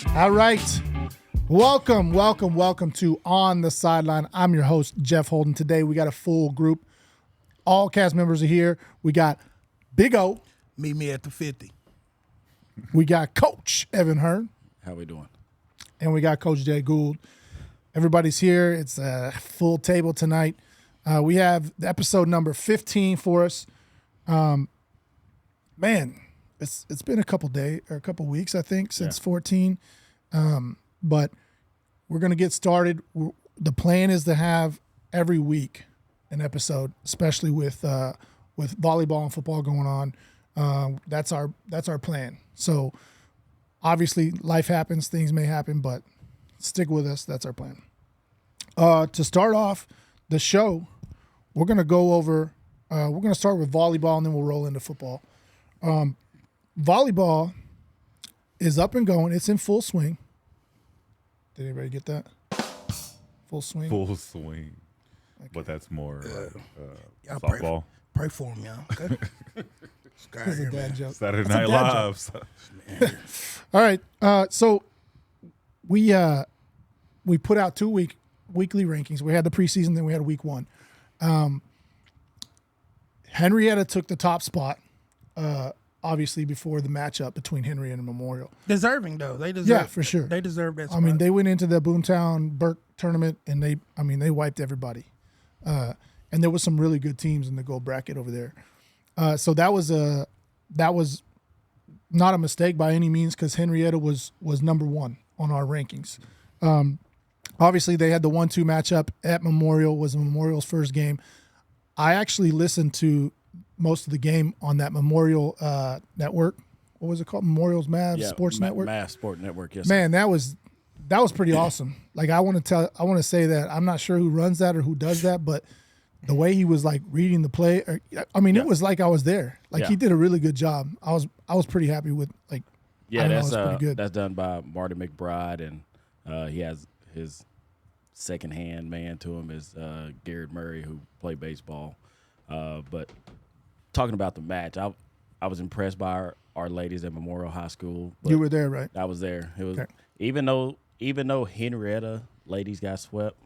All right. Welcome to On the Sideline. I'm your host, Jeff Holden. Today we got a full group. All cast members are here. We got Big O. Meet me at the 50. We got Coach Evan Hearn. How we doing? And we got Coach Jay Gould. Everybody's here. It's a full table tonight. We have the episode number 15 for us. Man, it's been a couple weeks, I think, since 14. But we're going to get started. The plan is to have every week an episode, especially with volleyball and football going on. That's our plan. So obviously life happens, things may happen, but stick with us. That's our plan. To start off the show, we're going to go over, we're going to start with volleyball and then we'll roll into football. Volleyball is up and going. It's in full swing. Did anybody get that? Full swing? Full swing. Okay. But that's more softball. Pray for him, y'all. Okay? That's a dad joke. Saturday Night Live. All right. So we put out weekly rankings. We had the preseason, then we had week one. Henrietta took the top spot, obviously before the matchup between Henrietta and Memorial. Deserving though, they deserve. Yeah, for sure. They deserve that spot. I mean, they went into the Boomtown Burke tournament and they wiped everybody. And there was some really good teams in the gold bracket over there. So that was not a mistake by any means because Henrietta was number one on our rankings. Obviously, they had the 1-2 matchup at Memorial. Was Memorial's first game. I actually listened to most of the game on that Memorial network. What was it called? Memorial's Mavs Sports Network. Mavs Sport Network. Yes. Man, that was pretty awesome. Like I want to say that I'm not sure who runs that or who does that, but the way he was like reading the play, it was like I was there. Like he did a really good job. I was pretty happy with like. Yeah, that's pretty good. That's done by Marty McBride, and he has his second-hand man to him is Garrett Murray, who played baseball. But talking about the match, I was impressed by our ladies at Memorial High School. You were there, right? I was there. It was okay. even though Henrietta ladies got swept,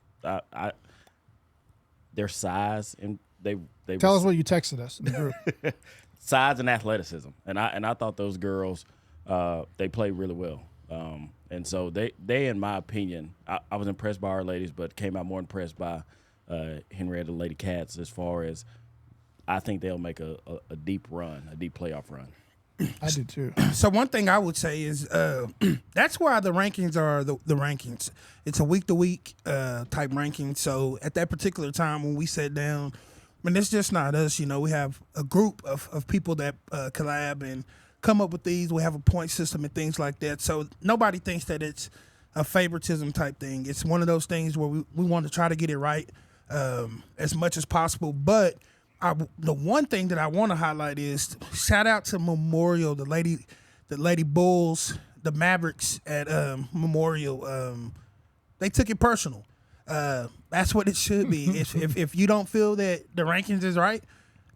their size and they tell us what you texted us in the group. Size and athleticism, and I thought those girls they played really well. And so they in my opinion, I was impressed by our ladies, but came out more impressed by Henrietta Lady Cats as far as I think they'll make a deep playoff run. I do too. So one thing I would say is that's why the rankings are the rankings. It's a week-to-week type ranking. So at that particular time when we sat down, I mean, it's just not us. You know, we have a group of people that collab and come up with these. We have a point system and things like that. So nobody thinks that it's a favoritism type thing. It's one of those things where we want to try to get it right as much as possible. But the one thing that I want to highlight is shout out to Memorial, the Lady Bulls, the Mavericks at Memorial. They took it personal. That's what it should be. If you don't feel that the rankings is right,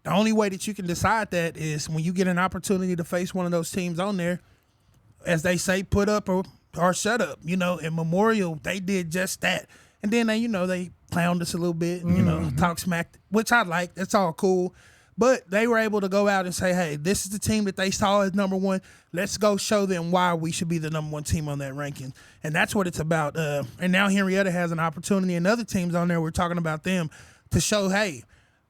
the only way that you can decide that is when you get an opportunity to face one of those teams on there, as they say, put up or shut up. You know, in Memorial, they did just that. And then they clowned us a little bit, and, talk smack, which I like. That's all cool. But they were able to go out and say, hey, this is the team that they saw as number one. Let's go show them why we should be the number one team on that ranking. And that's what it's about. And now Henrietta has an opportunity, and other teams on there, we're talking about them, to show, hey,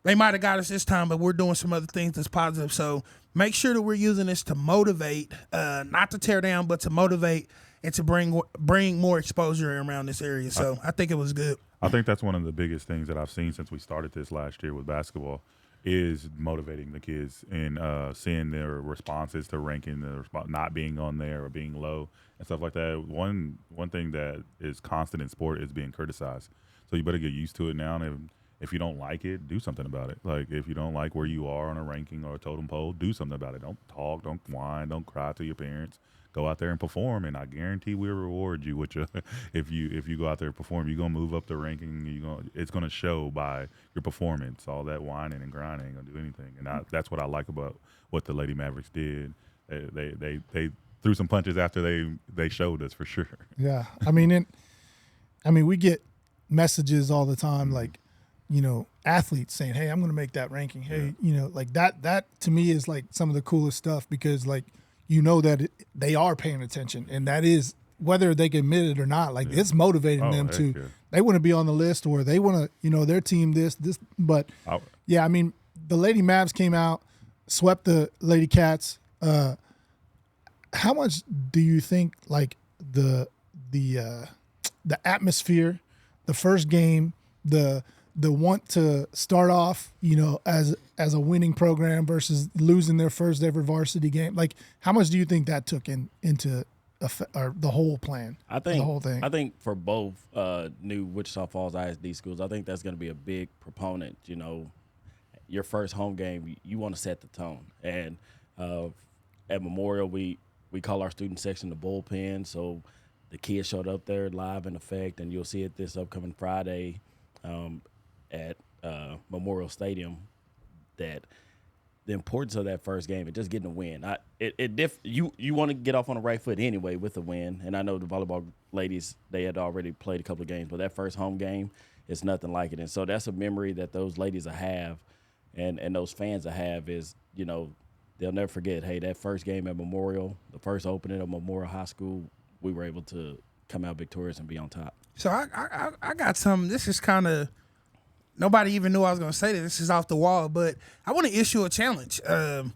they might have got us this time, but we're doing some other things that's positive. So make sure that we're using this to motivate, not to tear down, but to motivate and to bring more exposure around this area. So I think it was good. I think that's one of the biggest things that I've seen since we started this last year with basketball is motivating the kids and seeing their responses to ranking, not being on there or being low and stuff like that. One thing that is constant in sport is being criticized. So you better get used to it now. And if you don't like it, do something about it. Like if you don't like where you are on a ranking or a totem pole, do something about it. Don't talk, don't whine, don't cry to your parents. Go out there and perform, and I guarantee we'll reward you with your. If you go out there and perform, you're gonna move up the ranking. It's gonna show by your performance. All that whining and grinding ain't gonna do anything. And that's what I like about what the Lady Mavericks did. They threw some punches after they showed us for sure. Yeah, I mean, we get messages all the time, like, you know, athletes saying, "Hey, I'm going to make that ranking." Hey, you know, like that to me is like some of the coolest stuff, because like, you know, that they are paying attention, and that is, whether they can admit it or not, like it's motivating them to. Yeah. They want to be on the list, or they want to, you know, their team this. But yeah, I mean, the Lady Mavs came out, swept the Lady Cats. How much do you think, like, the atmosphere, the first game, the want to start off, you know, as a winning program versus losing their first ever varsity game, like, how much do you think that took into or the whole plan? I think the whole thing. I think for both new Wichita Falls ISD schools, I think that's going to be a big proponent. You know, your first home game, you want to set the tone. And at Memorial, we call our student section the bullpen. So the kids showed up there live in effect, and you'll see it this upcoming Friday at Memorial Stadium. That the importance of that first game and just getting a win. You want to get off on the right foot anyway with a win. And I know the volleyball ladies, they had already played a couple of games, but that first home game is nothing like it. And so that's a memory that those ladies will have, and those fans will have, is, you know, they'll never forget, hey, that first game at Memorial, the first opening of Memorial High School, we were able to come out victorious and be on top. So I got some. This is kind of, nobody even knew I was going to say this. This is off the wall, but I want to issue a challenge. I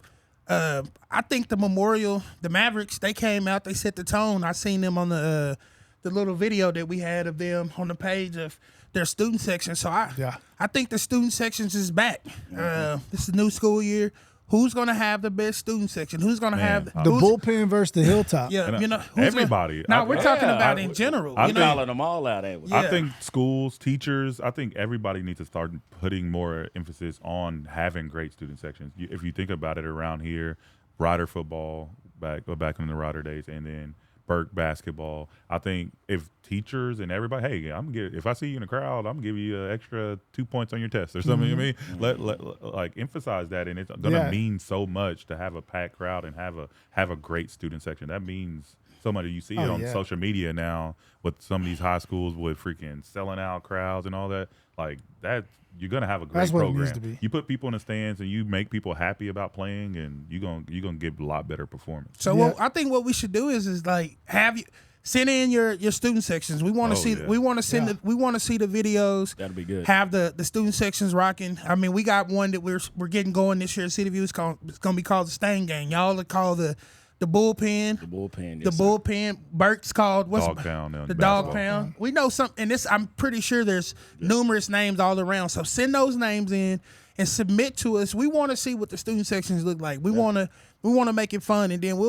think the Mavericks, they came out, they set the tone. I seen them on the little video that we had of them on the page of their student section. So I think the student sections is back. This is a new school year. Who's going to have the best student section? Who's going to have the bullpen versus the hilltop? Yeah, you know, everybody. We're talking about in general. I'm calling them all out. I think schools, teachers, I think everybody needs to start putting more emphasis on having great student sections. If you think about it, around here, Rider football back in the Rider days, and then Burke basketball. I think if teachers and everybody, hey, if I see you in the crowd, I'm gonna give you an extra 2 points on your test or something. Mm-hmm. You know what I mean? Like emphasize that, and it's gonna mean so much to have a packed crowd and have a great student section. That means so much. You see it on social media now with some of these high schools with freaking selling out crowds and all that. Like that, you're gonna have a great program. It needs to be. You put people in the stands and you make people happy about playing, and you're gonna get a lot better performance. So I think what we should do is like have you send in your student sections. We want to see we want to see the videos. That'll be good. Have the student sections rocking. I mean, we got one that we're getting going this year at City View. It's gonna be called the Stain Gang. Y'all are called the bullpen. The bullpen. Yes, the bullpen. Burke's called Dog Pound. The Dog Pound. We know some, and this, I'm pretty sure there's numerous names all around. So send those names in and submit to us. We want to see what the student sections look like. We want to make it fun, and then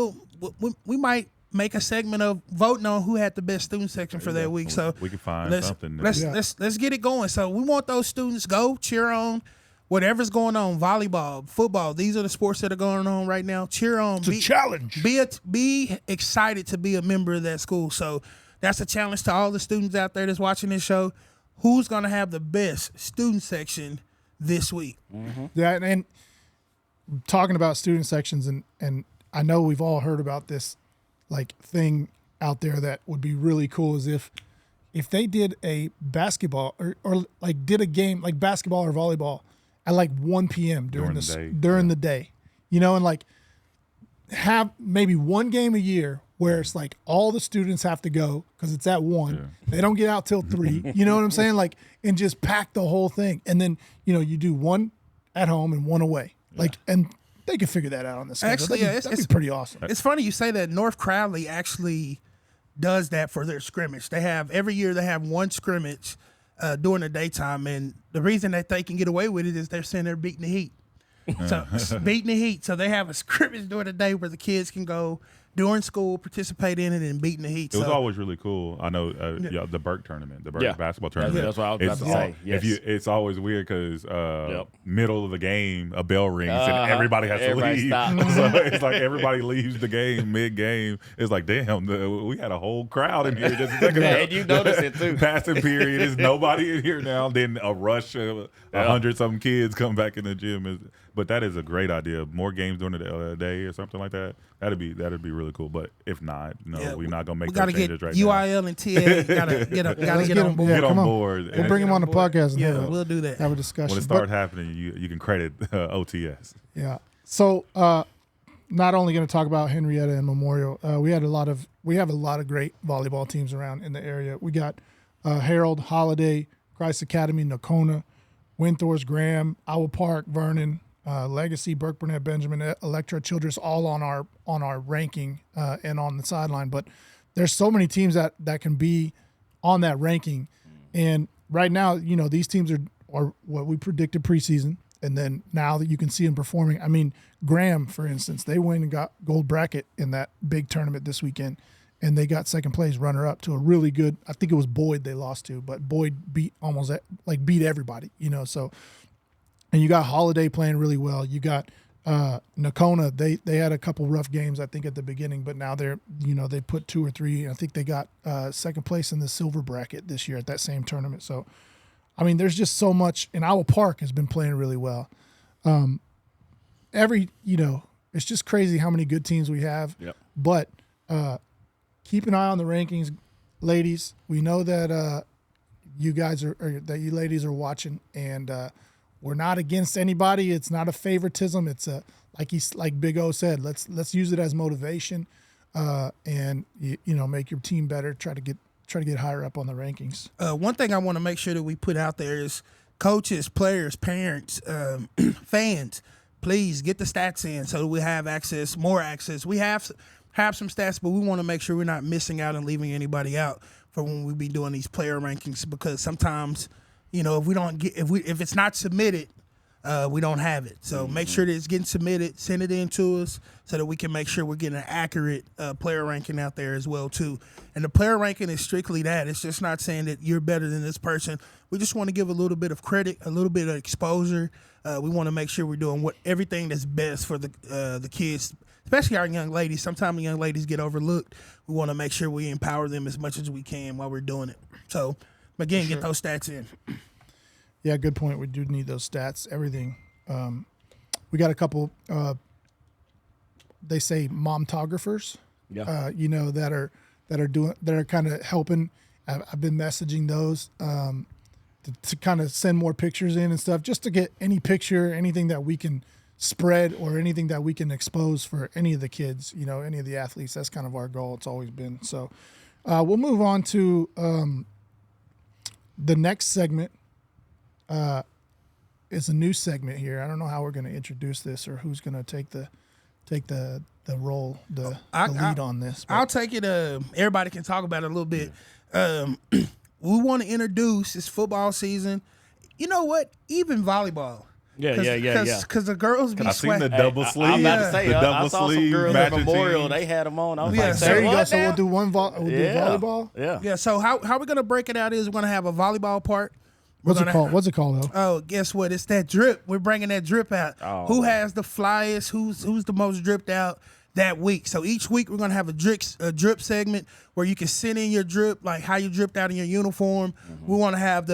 we might make a segment of voting on who had the best student section for that week. So we can find something. Let's get it going. So we want those students go cheer on whatever's going on, volleyball, football. These are the sports that are going on right now. Cheer on. It's a challenge. Be excited to be a member of that school. So that's a challenge to all the students out there that's watching this show. Who's going to have the best student section this week? Mm-hmm. Yeah, and talking about student sections, and I know we've all heard about this like thing out there that would be really cool, is if they did a basketball or like did a game like basketball or volleyball at like 1 p.m. during the day, you know, and like have maybe one game a year where it's like all the students have to go because it's at 1. Yeah. They don't get out till 3. You know what I'm saying? Like, and just pack the whole thing. And then, you know, you do one at home and one away. Like, and they can figure that out on the schedule. Actually, that'd be pretty awesome. It's funny you say that. North Crowley actually does that for their scrimmage. Every year they have one scrimmage during the daytime, and the reason that they can get away with it is they're saying they're beating the heat. So beating the heat. So they have a scrimmage during the day where the kids can go during school, participate in it, and beating the heat. It was always really cool. I know the Burke tournament, the Burke basketball tournament. That's what I was about to say. Yes. It's always weird because middle of the game, a bell rings and everybody has to leave. So it's like everybody leaves the game mid-game. It's like, damn, we had a whole crowd in here just a second ago. And you notice it too. Passing period. There's nobody in here now. Then a rush of 100-something kids come back in the gym. But that is a great idea. More games during the day or something like that. That'd be really really cool. But if not, no, Yeah, we're not gonna make We got to those get changes right UIL and TA. Gotta get on board. Yeah, Get on come on. board. We'll bring him on the podcast and Yeah, we'll do that. have a discussion. When it starts happening, you can credit OTS. Yeah. So not only going to talk about Henrietta and Memorial, we have a lot of great volleyball teams around in the area. We got Harold, Holiday, Christ Academy, Nocona, Windthorst, Graham, Owl Park, Vernon, Legacy, Burke Burnett, Benjamin, Electra, Childress, all on our ranking and on the sideline. But there's so many teams that can be on that ranking, and right now, these teams are what we predicted preseason. And then now that you can see them performing, I mean, Graham, for instance, they went and got gold bracket in that big tournament this weekend, and they got second place runner-up to a really good, I think it was Boyd they lost to, but Boyd beat everybody, So, and you got Holiday playing really well. You got Nocona, they had a couple rough games, I think, at the beginning, but now they're, they put 2 or 3. I think they got second place in the silver bracket this year at that same tournament. So, I mean, there's just so much, and Owl Park has been playing really well. It's just crazy how many good teams we have. Yep. But keep an eye on the rankings, ladies. We know that you guys that you ladies are watching, and we're not against anybody. It's not a favoritism. It's like Big O said. Let's use it as motivation, and make your team better. Try to get higher up on the rankings. One thing I want to make sure that we put out there is coaches, players, parents, fans, please get the stats in so that we have more access. We have some stats, but we want to make sure we're not missing out and leaving anybody out for when we be doing these player rankings, because sometimes, if it's not submitted, we don't have it. So make sure that it's getting submitted, send it in to us so that we can make sure we're getting an accurate player ranking out there as well too. And the player ranking is strictly that. It's just not saying that you're better than this person. We just want to give a little bit of credit, a little bit of exposure. We want to make sure we're doing everything that's best for the kids, especially our young ladies. Sometimes the young ladies get overlooked. We want to make sure we empower them as much as we can while we're doing it. So, again, get those stats in. Yeah, good point. We do need those stats, everything. We got a couple, they say momtographers, that are kind of helping. I've been messaging those to kind of send more pictures in and stuff, just to get any picture, anything that we can spread or anything that we can expose for any of the kids, any of the athletes. That's kind of our goal. It's always been. So we'll move on to the next segment. It's a new segment here. I don't know how we're going to introduce this or who's going to take the role, the lead on this. But I'll take it. Everybody can talk about it a little bit. We want to introduce this football season. You know what? Even volleyball. Yeah. Because the girls be I seen the sweating. double sleeve. I'm about to say, the double I saw some sleeve girls at matching Memorial. jeans. They had them on. I was Yeah, like, there there say you go. what So now? we'll do do volleyball. Yeah. Yeah. So how we're gonna break it out is we're gonna have a volleyball part. What's it called? What's it called though? Oh, guess what? It's that drip. We're bringing that drip out. Oh. Who has the flyest? Who's the most dripped out that week? So each week we're gonna have a drip segment where you can send in your drip, like how you dripped out in your uniform. We want to have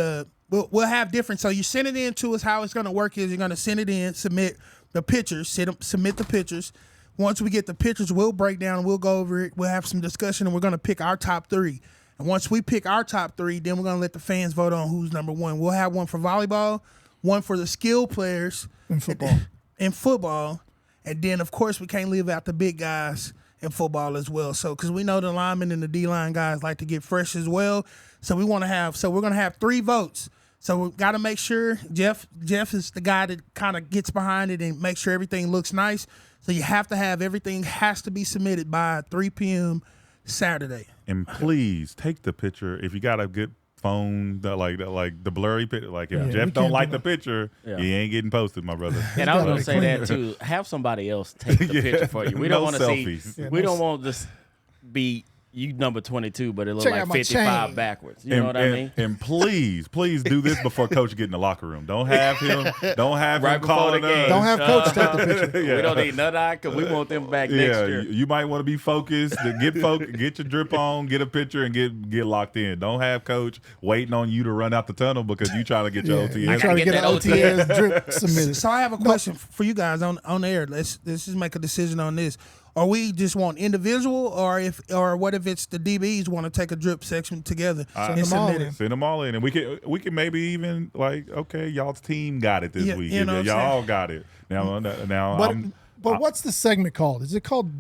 we'll have different. So you send it in to us. How it's gonna work is you're gonna send it in, submit the pictures, submit the pictures. Once we get the pictures, we'll break down. We'll go over it. We'll have some discussion, and we're gonna pick our top 3. And once we pick our top 3, then we're going to let the fans vote on who's number 1. We'll have one for volleyball, one for the skill players. In football. In football. And then, of course, we can't leave out the big guys in football as well. So, because we know the linemen and the D-line guys like to get fresh as well. So, we're going to have 3 votes. So, we've got to make sure Jeff is the guy that kind of gets behind it and makes sure everything looks nice. So, you have to have everything has to be submitted by 3 p.m. Saturday. And please take the picture. If you got a good phone, like the blurry picture, like if Jeff don't like the picture, he ain't getting posted, my brother. And I was gonna say that too. Have somebody else take the picture for you. We don't want to see. We don't want this be you number 22, but it look Check like out my 55 chain. backwards. You know what I mean? And please do this before Coach get in the locker room. Don't have him Right him before calling the game. us. Don't have Coach take the picture. We don't need none of that because we want them back next year. You might want to be focused. Get your drip on, get a picture, and get locked in. Don't have Coach waiting on you to run out the tunnel because you trying to get your You OTS. try to get get an that OTS drip submitted. So I have a question for you guys on air. Let's just make a decision on this. or we just want individual, or what if it's the DBs want to take a drip section together and submit it? Send them all in, and we can maybe even like, okay, y'all's team got it this week. You know y'all all got it now. But what's the segment called? Is it called?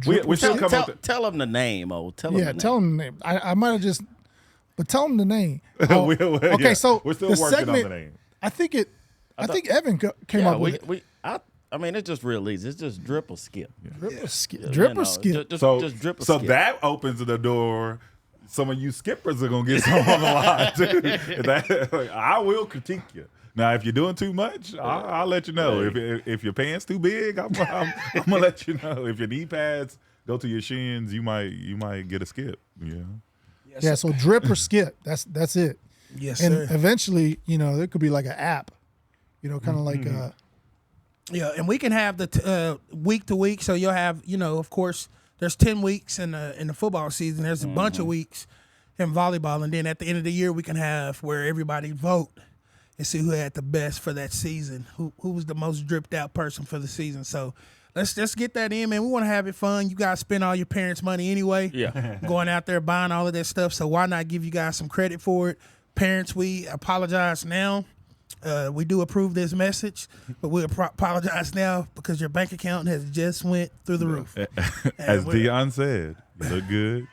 We still come up. Tell them the name, Tell them the name. Tell them the name. I might have just, but tell them the name. Okay, so we're still the working segment, on the name. I think Evan came up with it. I mean, it's just real easy. It's just drip or skip. Drip or skip. Drip or skip. Just drip or so skip. that opens the door. Some of you skippers are gonna get some on the line too. I will critique you. Now, if you're doing too much, I'll let you know. If your pants too big, I'm gonna let you know. If your knee pads go to your shins, you might get a skip. Yeah. Yes, Yeah. So drip or skip. That's it. Yes, and sir. eventually, there could be like an app. Kind of like. Yeah, and we can have the week to week. So you'll have, of course, there's 10 weeks in the football season. There's a bunch of weeks in volleyball, and then at the end of the year, we can have where everybody vote and see who had the best for that season, who was the most dripped out person for the season. So let's just get that in, man. We want to have it fun. You guys spend all your parents' money anyway. Yeah, going out there buying all of that stuff. So why not give you guys some credit for it? Parents, we apologize now. We do approve this message, but we apologize now because your bank account has just went through the roof. As Dion said, you look good,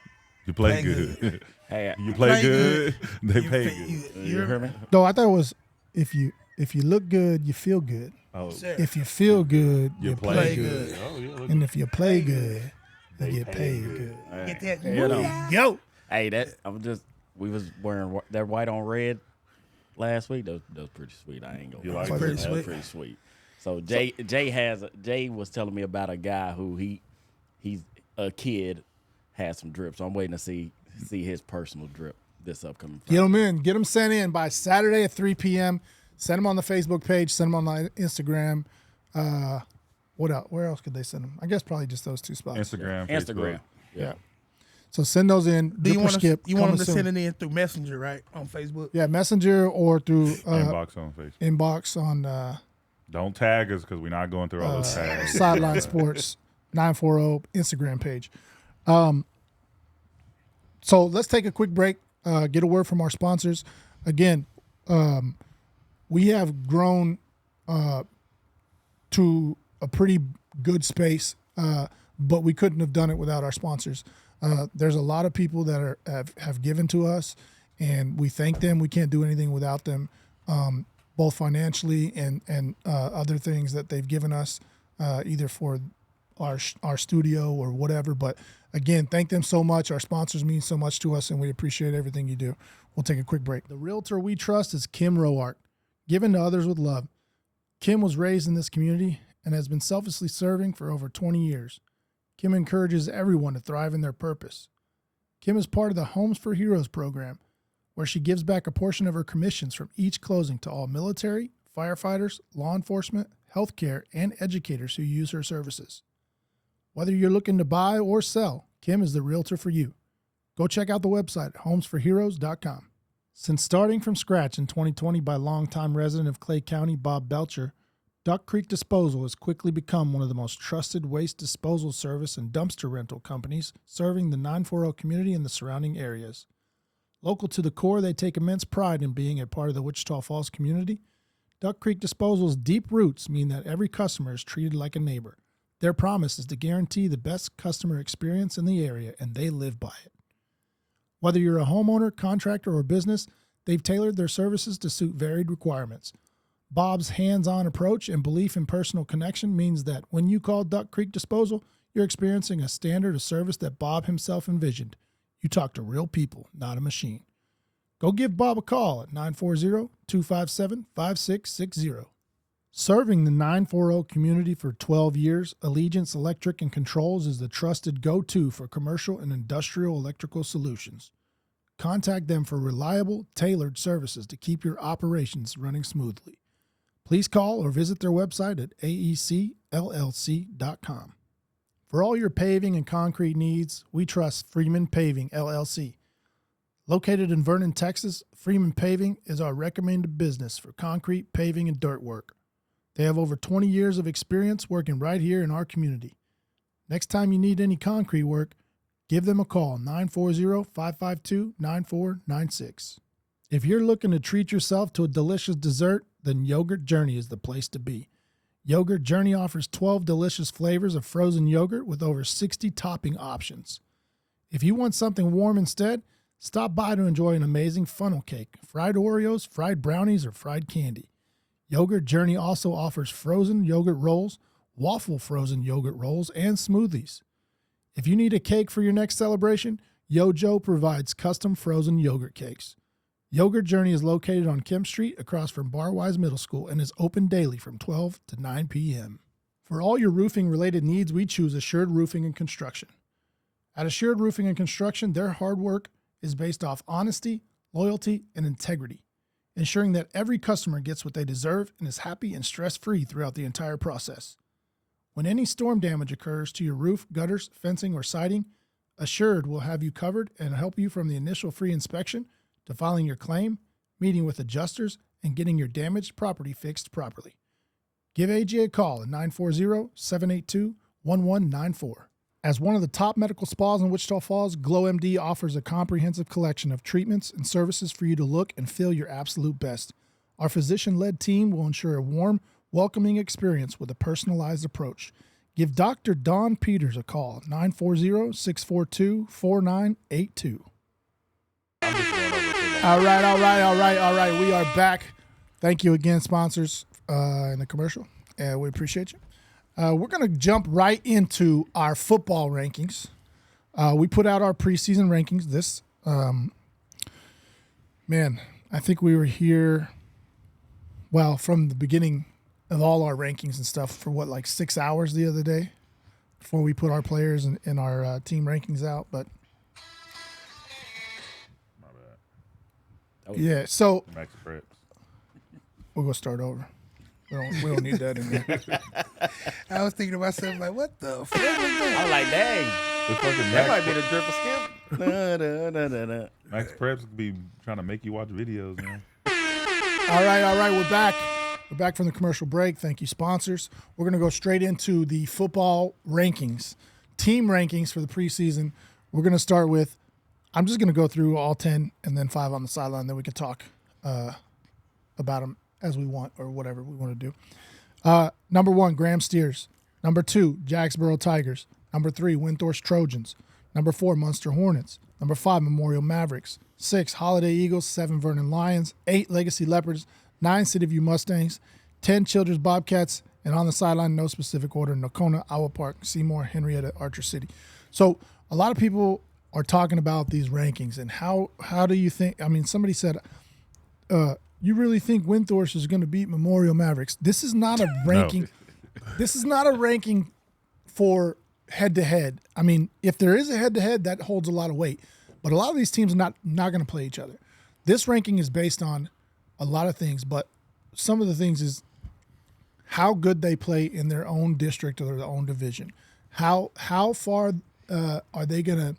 you play good. Hey, you play good, they pay good. You hear me? No, I thought it was if you look good, you feel good. Oh, If you feel good, you play good. good. Oh, yeah, And if you play good, you get paid good. Get that You go. Hey, we was wearing that white on red last week. That was pretty sweet. I ain't gonna You lie. like it? That was pretty sweet. So Jay was telling me about a guy who he's a kid has some drip. So I'm waiting to see his personal drip this upcoming Friday. Get them in. Get them sent in by Saturday at 3 p.m. Send them on the Facebook page. Send them on the Instagram. What else? Where else could they send them? I guess probably just those two spots. Instagram. Instagram. Yeah. So send those in. Do you want skip, them to send it in through Messenger, right, on Facebook? Yeah, Messenger or through Inbox on Facebook. inbox on Don't tag us because we're not going through all those tags. Sideline Sports 940 Instagram page. So let's take a quick break. Get a word from our sponsors. Again, we have grown to a pretty good space, but we couldn't have done it without our sponsors. There's a lot of people that have given to us, and we thank them. We can't do anything without them, both financially and other things that they've given us, either for our studio or whatever. But again, thank them so much. Our sponsors mean so much to us, and we appreciate everything you do. We'll take a quick break. The realtor we trust is Kim Roark, given to others with love. Kim was raised in this community and has been selflessly serving for over 20 years. Kim encourages everyone to thrive in their purpose. Kim is part of the Homes for Heroes program, where she gives back a portion of her commissions from each closing to all military, firefighters, law enforcement, healthcare, and educators who use her services. Whether you're looking to buy or sell, Kim is the realtor for you. Go check out the website, homesforheroes.com. Since starting from scratch in 2020 by longtime resident of Clay County, Bob Belcher, Duck Creek Disposal has quickly become one of the most trusted waste disposal service and dumpster rental companies serving the 940 community and the surrounding areas. Local to the core, they take immense pride in being a part of the Wichita Falls community. Duck Creek Disposal's deep roots mean that every customer is treated like a neighbor. Their promise is to guarantee the best customer experience in the area, and they live by it. Whether you're a homeowner, contractor, or business, they've tailored their services to suit varied requirements. Bob's hands-on approach and belief in personal connection means that when you call Duck Creek Disposal, you're experiencing a standard of service that Bob himself envisioned. You talk to real people, not a machine. Go give Bob a call at 940-257-5660. Serving the 940 community for 12 years, Allegiance Electric and Controls is the trusted go-to for commercial and industrial electrical solutions. Contact them for reliable, tailored services to keep your operations running smoothly. Please call or visit their website at aecllc.com. For all your paving and concrete needs, we trust Freeman Paving, LLC. Located in Vernon, Texas, Freeman Paving is our recommended business for concrete, paving, and dirt work. They have over 20 years of experience working right here in our community. Next time you need any concrete work, give them a call, 940-552-9496. If you're looking to treat yourself to a delicious dessert, then Yogurt Journey is the place to be. Yogurt Journey offers 12 delicious flavors of frozen yogurt with over 60 topping options. If you want something warm instead, stop by to enjoy an amazing funnel cake, fried Oreos, fried brownies, or fried candy. Yogurt Journey also offers frozen yogurt rolls, waffle frozen yogurt rolls, and smoothies. If you need a cake for your next celebration, Yojo provides custom frozen yogurt cakes. Yogurt Journey is located on Kemp Street across from Barwise Middle School and is open daily from 12 to 9 p.m. For all your roofing-related needs, we choose Assured Roofing and Construction. At Assured Roofing and Construction, their hard work is based off honesty, loyalty, and integrity, ensuring that every customer gets what they deserve and is happy and stress-free throughout the entire process. When any storm damage occurs to your roof, gutters, fencing, or siding, Assured will have you covered and help you from the initial free inspection to filing your claim, meeting with adjusters, and getting your damaged property fixed properly. Give AJ a call at 940-782-1194. As one of the top medical spas in Wichita Falls, GlowMD offers a comprehensive collection of treatments and services for you to look and feel your absolute best. Our physician-led team will ensure a warm, welcoming experience with a personalized approach. Give Dr. Don Peters a call, 940-642-4982. All right. We are back. Thank you again, sponsors in the commercial. We appreciate you. We're going to jump right into our football rankings. We put out our preseason rankings. I think we were here, from the beginning of all our rankings and stuff for 6 hours the other day before we put our players and our team rankings out. But yeah, so Max Preps. we're going to start over. We don't need that in there. I was thinking to myself, like, what the fuck was that? I'm like, dang, that might be the dribble skip. Max Preps be trying to make you watch videos, man. All right. We're back. We're back from the commercial break. Thank you, sponsors. We're going to go straight into the football rankings, team rankings for the preseason. We're going to start with, I'm just going to go through all 10 and then 5 on the sideline. Then we can talk about them as we want or whatever we want to do. Number 1, Graham Steers. Number 2, Jacksboro Tigers. Number 3, Windthorst Trojans. Number 4, Munster Hornets. Number 5, Memorial Mavericks. 6, Holiday Eagles. 7, Vernon Lions. 8, Legacy Leopards. 9, City View Mustangs. 10, Childress Bobcats. And on the sideline, no specific order, Nocona, Iowa Park, Seymour, Henrietta, Archer City. So a lot of people are talking about these rankings and how do you think, somebody said, you really think Windthorst is going to beat Memorial Mavericks? This is not a ranking. No. This is not a ranking for head-to-head. If there is a head-to-head, that holds a lot of weight. But a lot of these teams are not going to play each other. This ranking is based on a lot of things, but some of the things is how good they play in their own district or their own division. How far are they going to,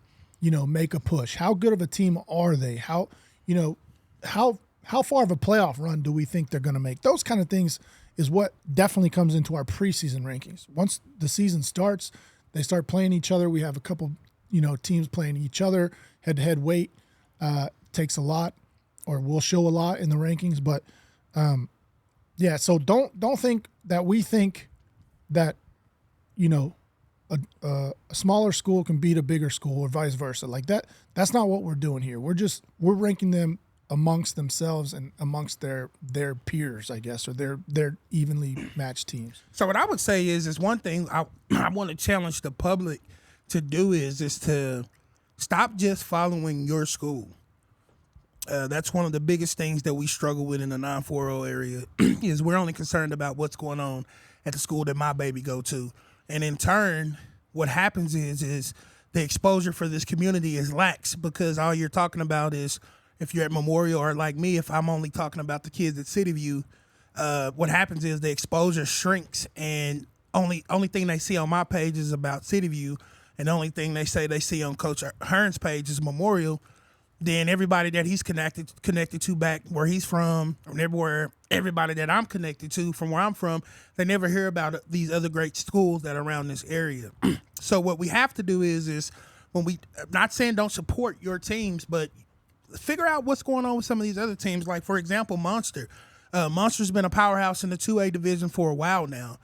make a push? How good of a team are they? How far of a playoff run do we think they're going to make? Those kind of things is what definitely comes into our preseason rankings. Once the season starts, they start playing each other. We have a couple, teams playing each other. Head-to-head weight takes a lot, or will show a lot in the rankings. But so don't think that we think that a smaller school can beat a bigger school or vice versa. Like that. That's not what we're doing here. We're ranking them amongst themselves and amongst their peers, I guess, or their evenly matched teams. So what I would say is one thing I want to challenge the public to do is to stop just following your school. That's one of the biggest things that we struggle with in the 940 area is we're only concerned about what's going on at the school that my baby go to. And in turn, what happens is the exposure for this community is lax because all you're talking about is if you're at Memorial or like me, if I'm only talking about the kids at City View, what happens is the exposure shrinks and only thing they see on my page is about City View and the only thing they say they see on Coach Hearn's page is Memorial. then everybody that he's connected to back where he's from, and everybody that I'm connected to from where I'm from, they never hear about these other great schools that are around this area. So what we have to do is when I'm not saying don't support your teams, but figure out what's going on with some of these other teams. Like, for example, Monster. Monster's been a powerhouse in the 2A division for a while now.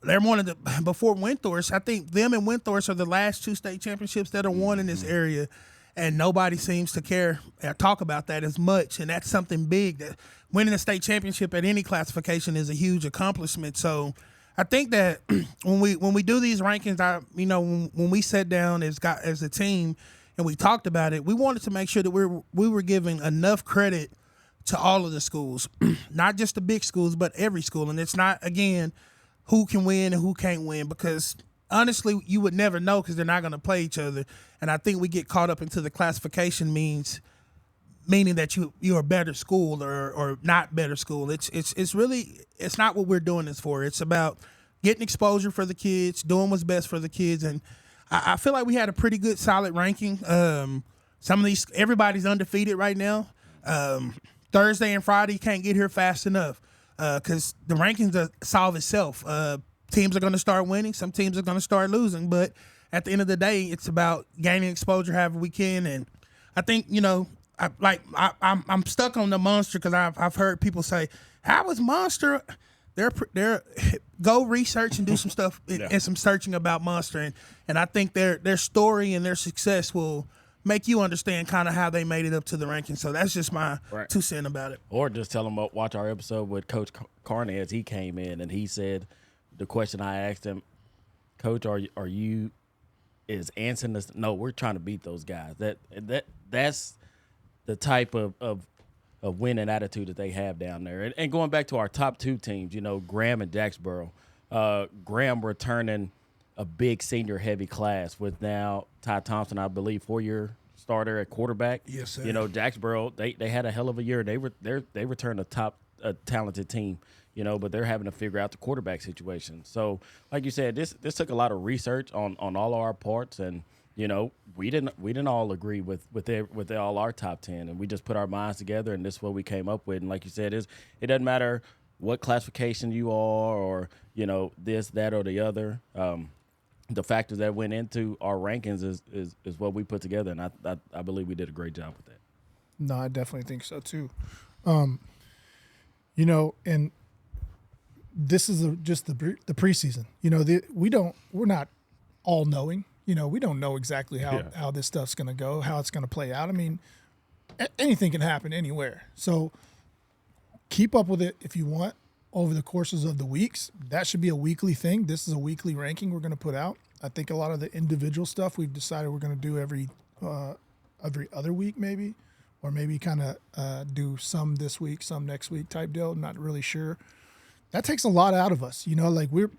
They're one of the, before Windthorst, I think them and Windthorst are the last 2 state championships that are won in this area, and nobody seems to care or talk about that as much, and that's something big. That winning a state championship at any classification is a huge accomplishment. So I think that when we do these rankings, when we sat down as a team and we talked about it, we wanted to make sure that we were giving enough credit to all of the schools, not just the big schools, but every school. And it's not, again, who can win and who can't win, because honestly, you would never know because they're not going to play each other. And I think we get caught up into the classification meaning that you're a better school or not better school. It's really, it's not what we're doing this for. It's about getting exposure for the kids, doing what's best for the kids. And I feel like we had a pretty good, solid ranking. Some of these, everybody's undefeated right now. Thursday and Friday can't get here fast enough because the rankings solve itself. Teams are going to start winning. Some teams are going to start losing. But at the end of the day, it's about gaining exposure however we can. And I think, I'm stuck on the Monster because I've heard people say, "How was Monster?" They're go research and do some stuff and some searching about Monster, and I think their story and their success will make you understand kind of how they made it up to the ranking. So that's just my 2 cents about it. Or just tell them watch our episode with Coach Carney as he came in and he said the question I asked him, Coach, are you is answering this? No, we're trying to beat those guys. That's the type of winning attitude that they have down there. And going back to our top 2 teams, Graham and Jacksboro. Graham returning a big senior-heavy class with now Ty Thompson, I believe, 4-year starter at quarterback. Yes, sir. Jacksboro, they had a hell of a year. They returned a talented team, but they're having to figure out the quarterback situation. So, like you said, this took a lot of research on all our parts, and we didn't all agree with all our top 10, and we just put our minds together, and this is what we came up with. And like you said, it doesn't matter what classification you are, or this, that, or the other. The factors that went into our rankings is what we put together, and I believe we did a great job with that. No, I definitely think so too. And this is just the preseason. We're not all knowing. We don't know exactly how this stuff's going to go, how it's going to play out. I mean, anything can happen anywhere. So keep up with it if you want over the courses of the weeks. That should be a weekly thing. This is a weekly ranking we're going to put out. I think a lot of the individual stuff we've decided we're going to do every other week maybe, or maybe kind of do some this week, some next week type deal. I'm not really sure. That takes a lot out of us. We're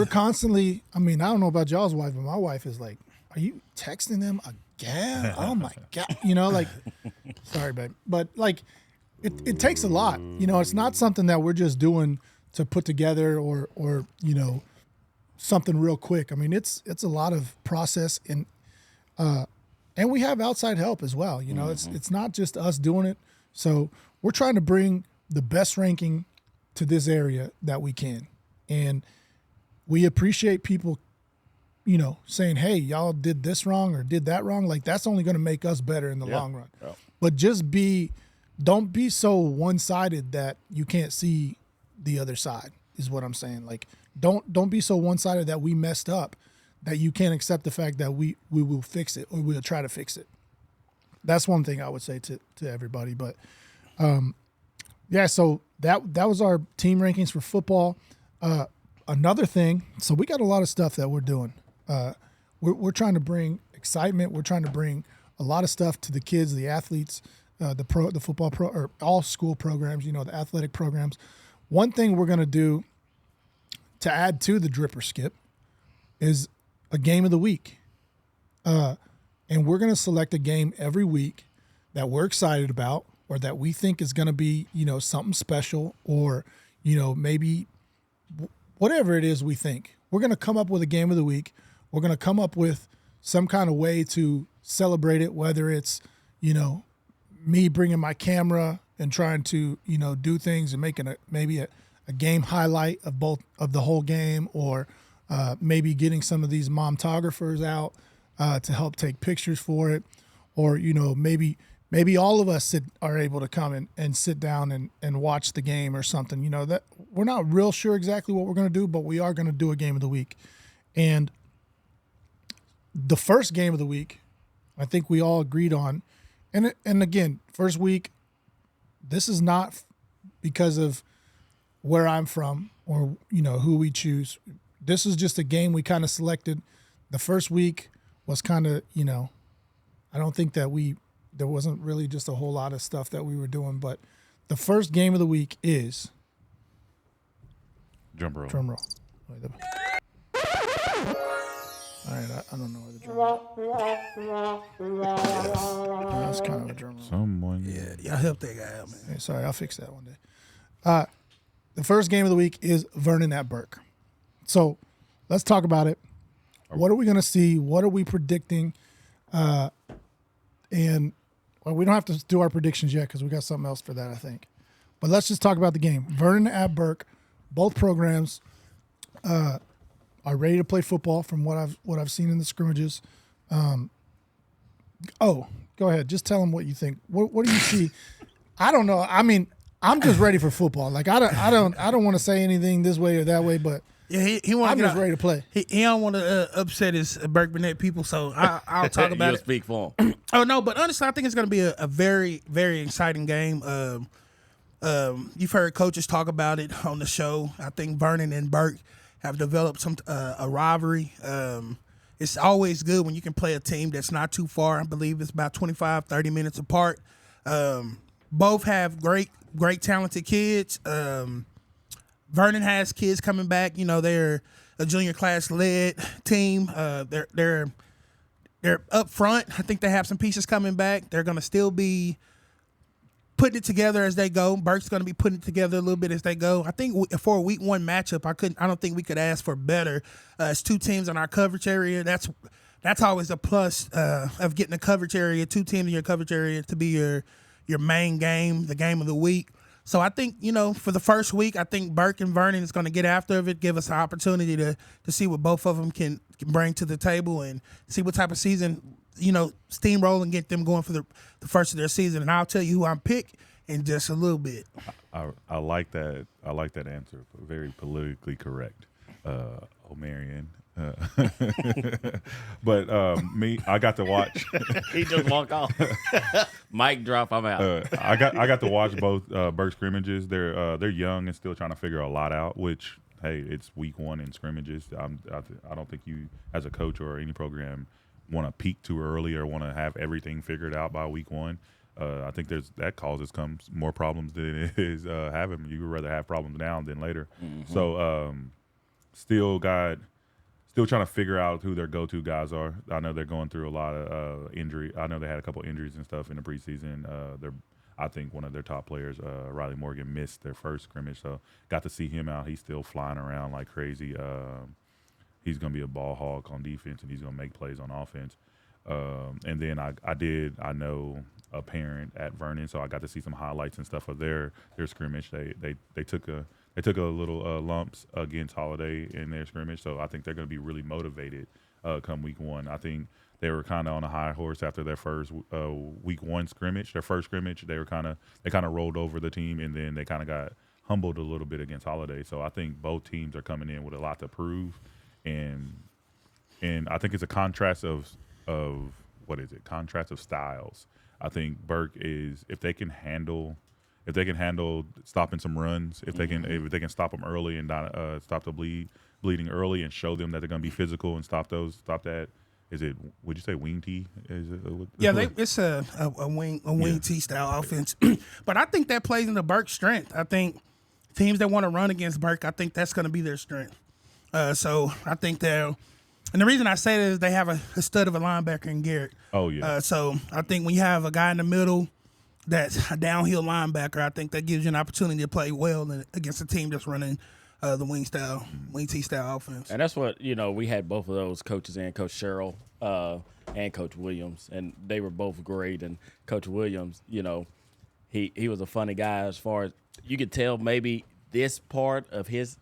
constantly, I don't know about y'all's wife, but my wife is like, "Are you texting them again? Oh my God." Sorry, babe. But it takes a lot. It's not something that we're just doing to put together or something real quick. It's a lot of process, and we have outside help as well. It's not just us doing it. So we're trying to bring the best ranking to this area that we can. And we appreciate people, saying, "Hey, y'all did this wrong or did that wrong." That's only going to make us better in the long run. Yeah. But don't be so one-sided that you can't see the other side is what I'm saying. Don't be so one-sided that we messed up that you can't accept the fact that we will fix it or we'll try to fix it. That's one thing I would say to everybody. But so that was our team rankings for football. Another thing, so we got a lot of stuff that we're doing. We're trying to bring excitement. We're trying to bring a lot of stuff to the kids, the athletes, the football or all school programs, the athletic programs. One thing we're going to do to add to the drip or skip is a game of the week. And we're going to select a game every week that we're excited about or that we think is going to be, something special or, maybe whatever it is we think. We're going to come up with a game of the week. We're going to come up with some kind of way to celebrate it, whether it's, me bringing my camera and trying to, do things and making maybe a game highlight of the whole game, or maybe getting some of these momtographers out to help take pictures for it, or maybe all of us are able to come and sit down and watch the game or something. That we're not real sure exactly what we're going to do, but we are going to do a game of the week. And the first game of the week, I think we all agreed on, and again, first week, this is not because of where I'm from or who we choose. This is just a game we kind of selected. The first week was kind of I don't think that there wasn't really just a whole lot of stuff that we were doing, but the first game of the week is drum roll. All right, I don't know where the drum roll. That's kind of a drum roll. Someone. Yeah, y'all help that guy out, man. Hey, sorry, I'll fix that one day. The first game of the week is Vernon at Burke. So let's talk about it. What are we going to see? What are we predicting? And we don't have to do our predictions yet because we got something else for that, I think. But let's just talk about the game. Vernon at Burke. Both programs are ready to play football from what I've seen in the scrimmages. Go ahead. Just tell them what you think. What do you see? I don't know. I mean, I'm just ready for football. Like I don't want to say anything this way or that way, but yeah, I'm just ready to play. He don't want to upset his Burke Burnett people, so I'll talk about You'll it. speak for him. Oh no, but honestly, I think it's going to be a very, very exciting game. You've heard coaches talk about it on the show. I think Vernon and Burke have developed a rivalry. It's always good when you can play a team that's not too far. I believe it's about 25, 30 minutes apart. Both have great, talented kids. Vernon has kids coming back. They're a junior class led team. They're up front. I think they have some pieces coming back. They're going to still be putting it together as they go. Burke's going to be putting it together a little bit as they go. I think for a week one matchup, I don't think we could ask for better. It's two teams in our coverage area. That's always a plus of getting a coverage area, two teams in your coverage area to be your main game, the game of the week. So I think, for the first week, I think Burke and Vernon is going to get after it, give us an opportunity to see what both of them can bring to the table and see what type of season, steamroll and get them going for the first of their season. And I'll tell you who I'm pick in just a little bit. I like that. I like that answer. Very politically correct, O'Marion. But I got to watch. He just walked off. Mic drop. I'm out. I got to watch both Burke scrimmages. They're young and still trying to figure a lot out. Which, hey, it's week one in scrimmages. I don't think you, as a coach or any program, want to peak too early or want to have everything figured out by week one. I think that causes more problems than it is having. You would rather have problems now than later. Mm-hmm. So still trying to figure out who their go-to guys are. I know they're going through a lot of injury. I know they had a couple injuries and stuff in the preseason. I think one of their top players, Riley Morgan, missed their first scrimmage, so got to see him out. He's still flying around like crazy. He's going to be a ball hog on defense, and he's going to make plays on offense. And then I know a parent at Vernon, so I got to see some highlights and stuff of their scrimmage. They took a little lumps against Holiday in their scrimmage, so I think they're going to be really motivated come week one. I think they were kind of on a high horse after their first week one scrimmage. Their first scrimmage, they kind of rolled over the team, and then they kind of got humbled a little bit against Holiday. So I think both teams are coming in with a lot to prove, and I think it's a contrast of contrast of styles. I think Burke is if they can handle stopping some runs, if they can stop them early and not, stop the bleeding early and show them that they're going to be physical and stop that. Is it? Would you say wing tee? It's a wing tee style offense, but I think that plays into Burke's strength. I think teams that want to run against Burke, I think that's going to be their strength. So I think and the reason I say that is they have a stud of a linebacker in Garrett. Oh yeah. So I think when you have a guy in the middle that's a downhill linebacker, I think that gives you an opportunity to play well against a team that's running the wing tee style offense. And that's what, we had both of those coaches in, Coach Sherrill and Coach Williams, and they were both great. And Coach Williams, he was a funny guy. As far as you could tell, maybe this part of his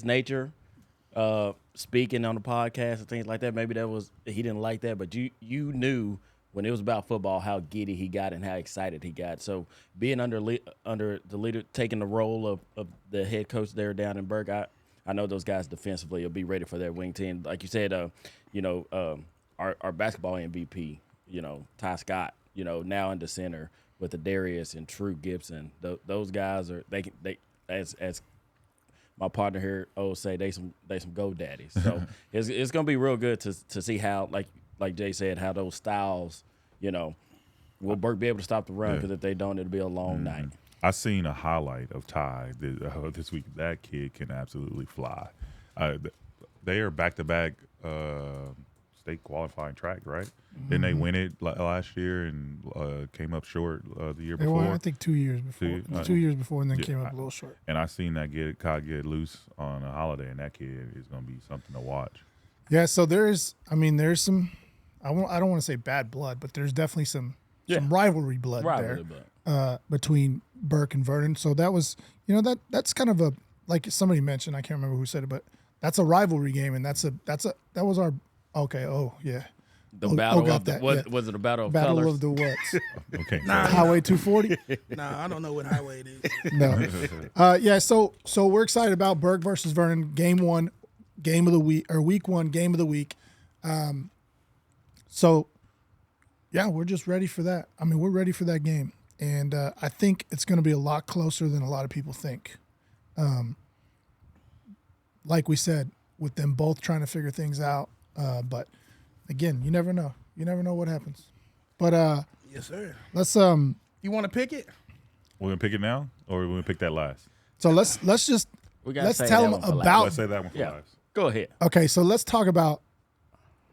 nature, speaking on the podcast and things like that, maybe he didn't like that, but you knew when it was about football how giddy he got and how excited he got. So being under the leader, taking the role of the head coach there down in Burke, I know those guys defensively will be ready for their wing team. Like you said, our basketball MVP, Ty Scott, now in the center with the Darius and True Gibson. Those guys are they as my partner here say they some go daddies. So it's gonna be real good to see how like Jay said, how those styles, will Burke be able to stop the run? Because if they don't, it'll be a long night. I seen a highlight of Ty this week. That kid can absolutely fly. They are back-to-back state qualifying track, right? Didn't they win it last year and came up short the year before? Won, I think 2 years before. 2 years before, and then came up a little short. And I seen that kid get loose on a holiday, and that kid is going to be something to watch. Yeah, so there's some. I don't want to say bad blood, but there's definitely some rivalry blood there between Burke and Vernon. So that was, that's kind of a, like somebody mentioned, I can't remember who said it, but that's a rivalry game, and that was our okay. Oh yeah, the battle of that. Was it a battle of battle colors? of the what's? Okay, Highway 240. Nah, I don't know what highway it is. No, yeah. So we're excited about Burke versus Vernon, game 1, game of the week, or week 1, game of the week. So, yeah, we're just ready for that. I mean, we're ready for that game. And I think it's going to be a lot closer than a lot of people think. Like we said, with them both trying to figure things out. But, again, you never know. You never know what happens. But yes, sir. Let's You want to pick it? We're going to pick it now, or we're going to pick that last? So let's just let's tell them about. Let's say that one for last. Go ahead. Okay, so let's talk about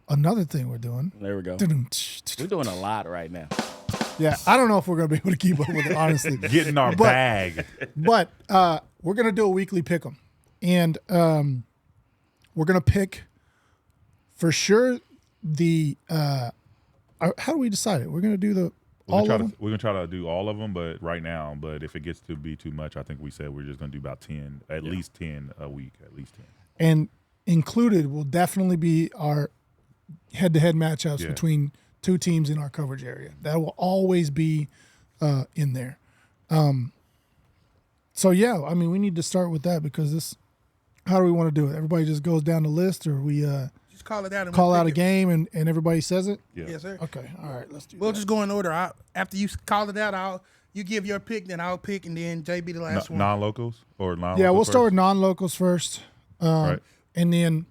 another thing we're doing. There we go. We're doing a lot right now. Yeah, I don't know if we're going to be able to keep up with it, honestly. Get in our bag. But we're going to do a weekly pick 'em. And we're going to pick, for sure, the how do we decide it? We're going to do the all of them? We're going to try to do all of them, but right now. But if it gets to be too much, I think we said we're just going to do about 10, at least 10 a week, at least 10. And included will definitely be our head-to-head matchups between two teams in our coverage area. That will always be in there. So, yeah, I mean, we need to start with that because how do we want to do it? Everybody just goes down the list, or we just call it out and call out a game and everybody says it? Yeah. Yes, sir. Okay, all right, let's do that. We'll just go in order. After you call it out, you give your pick, then I'll pick, and then Jay be the last one. Non-locals or non-locals? Yeah, we'll start with non-locals first. Right. And then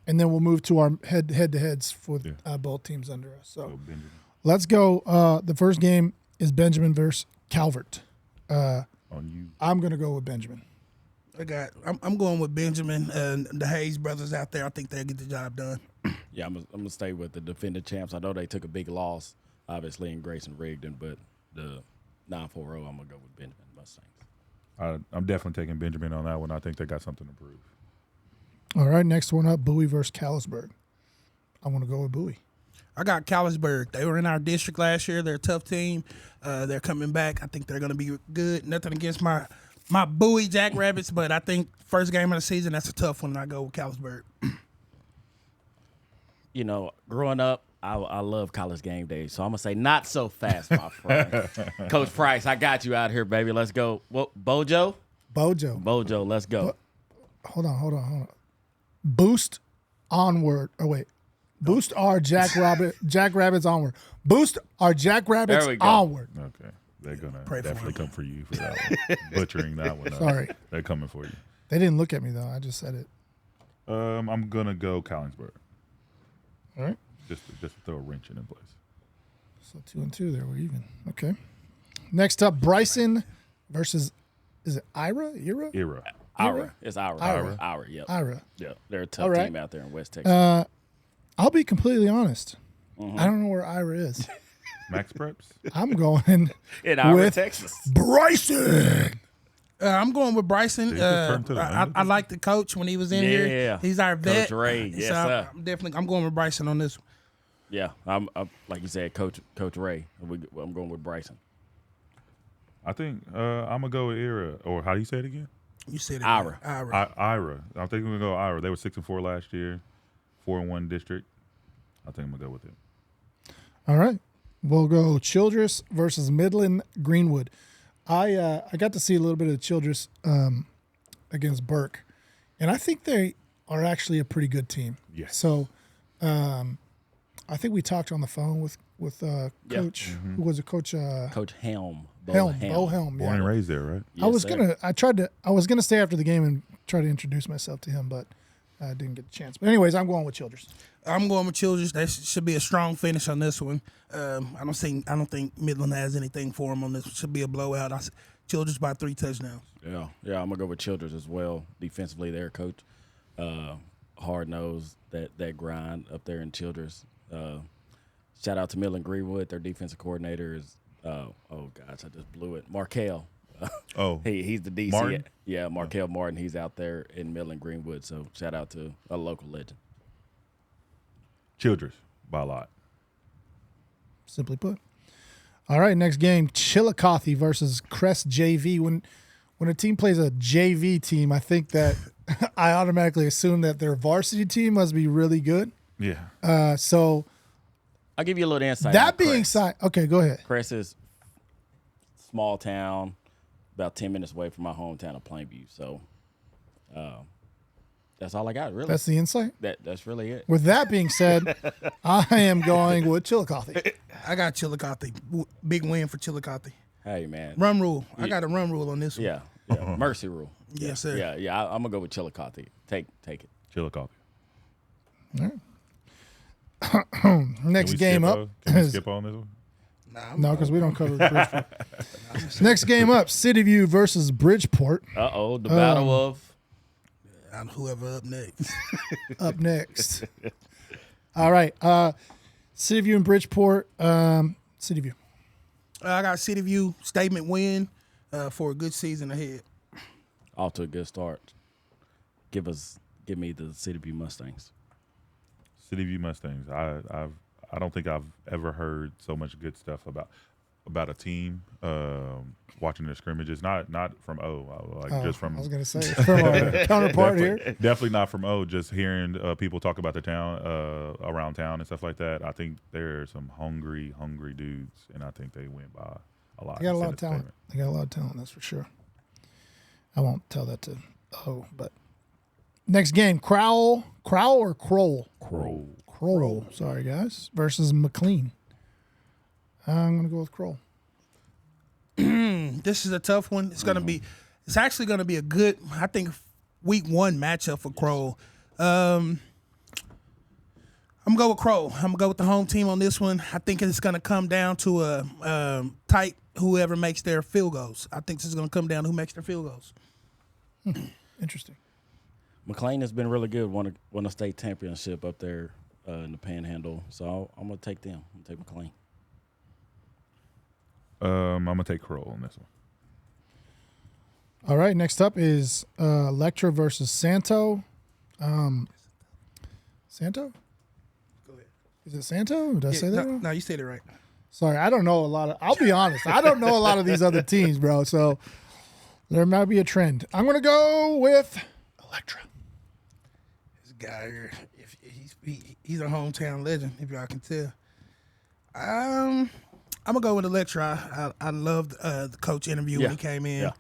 we'll move to our head-to-heads for both teams under us. So let's go. The first game is Benjamin versus Calvert. On you. I'm going to go with Benjamin. I'm going with Benjamin and the Hayes brothers out there. I think they'll get the job done. Yeah, I'm gonna stay with the defending champs. I know they took a big loss, obviously, in Grayson Rigdon, but the 9-4-0, I'm gonna go with Benjamin Mustangs. I'm definitely taking Benjamin on that one. I think they got something to prove. All right, next one up, Bowie versus Callisburg. I want to go with Bowie. I got Callisburg. They were in our district last year. They're a tough team. They're coming back. I think they're going to be good. Nothing against my Bowie Jackrabbits, but I think first game of the season, that's a tough one, and I go with Callisburg. Growing up, I love college game days, so I'm going to say not so fast, my friend. Coach Price, I got you out here, baby. Let's go. What, Bojo, let's go. Hold on. Boost onward. Oh, wait. Boost our Jackrabbits onward. Boost our Jackrabbits onward. Okay. They're going to definitely come for you for that one. Butchering that one up. Sorry. They're coming for you. They didn't look at me, though. I just said it. I'm going to go Collinsburg. All right. Just to throw a wrench in place. So 2-2 there. We're even. Okay. Next up, Bryson versus, is it Ira? Ira. It's Ira. Yep. Ira. Yeah. They're a tough team out there in West Texas. I'll be completely honest. I don't know where Ira is. Max Preps? I'm going in Ira, with Texas. Bryson. I'm going with Bryson. They just turned to the I like the coach when he was in Yeah. here. He's our vet. Coach Ray. Yes, so sir. I'm going with Bryson on this one. Yeah, I'm like you said, Coach Ray. I'm going with Bryson. I think I'm gonna go with Ira, or how do you say it again? You said it. Ira. Ira. I think we're gonna go Ira. They were 6-4 last year, 4-1 district. I think I'm gonna go with it. All right. We'll go Childress versus Midland Greenwood. I got to see a little bit of Childress against Burke, and I think they are actually a pretty good team. Yes. So I think we talked on the phone with Coach. Who was it? Coach Coach Helm. Bo Helm. Born and raised there, right? I was sir. gonna stay after the game and try to introduce myself to him, but I didn't get the chance. But anyways, I'm going with Childress. I'm going with Childress. That should be a strong finish on this one. I don't think Midland has anything for him on this. It should be a blowout. Childress by 3 touchdowns. Yeah. I'm gonna go with Childress as well. Defensively, their coach, hard nosed, that grind up there in Childress. Shout out to Midland Greenwood. Their defensive coordinator is oh gosh, I just blew it. Markel. He's the DC. Martin? Yeah, Markel Martin. He's out there in Midland Greenwood. So shout out to a local legend. Childress by a lot. Simply put. All right, next game, Chillicothe versus Crest JV. When a team plays a JV team, I think that I automatically assume that their varsity team must be really good. Yeah. So I'll give you a little insight. that being said, okay, go ahead. Crest is small town, about 10 minutes away from my hometown of Plainview. So that's all I got, really. That's the insight. That's really it. With that being said, I am going with Chillicothe. I got Chillicothe. Big win for Chillicothe. Hey, man. Run rule. I got a run rule on this one. Yeah. Mercy rule. Yes, sir. Yeah. I'm gonna go with Chillicothe. Take it. Chillicothe. All right. Next game up. Can we skip on this one? No, because we don't cover the Bridgeport. Next game up, City View versus Bridgeport. The battle of Whoever up next. Up next. All right. City View and Bridgeport. City View. I got City View statement win for a good season ahead. off to a good start. Give me the City View Mustangs. City View Mustangs. I don't think I've ever heard so much good stuff about a team. Watching their scrimmages, not from just from. I was gonna say from our counterpart here. Definitely not from just hearing people talk about the town around town and stuff like that. I think they're some hungry dudes, and I think they win by a lot. They got a lot of talent. They got a lot of talent, that's for sure. I won't tell that to but next game, Crowell or Kroll? Kroll. Sorry, guys. Versus McLean. I'm gonna go with Kroll. This is a tough one. It's actually gonna be a good, I think, week 1 matchup for Kroll. I'm gonna go with Kroll. I'm gonna go with the home team on this one. I think it's gonna come down to a tight whoever makes their field goals. I think this is gonna come down to who makes their field goals. Interesting. McLean has been really good. Won a state championship up there in the Panhandle. So I'm gonna take them. I'm gonna take McLean. I'm gonna take Kroll on this one. All right, next up is Electra versus Santo. Santo? Go ahead. Is it Santo? Did I say that wrong? No, you said it right. Sorry, I don't know a lot of. I'll be honest, I don't know a lot of these other teams, bro. So there might be a trend. I'm gonna go with Electra. This guy here, if he's a hometown legend, if y'all can tell. I'm gonna go with Electra. I loved the coach interview when he came in. Yeah.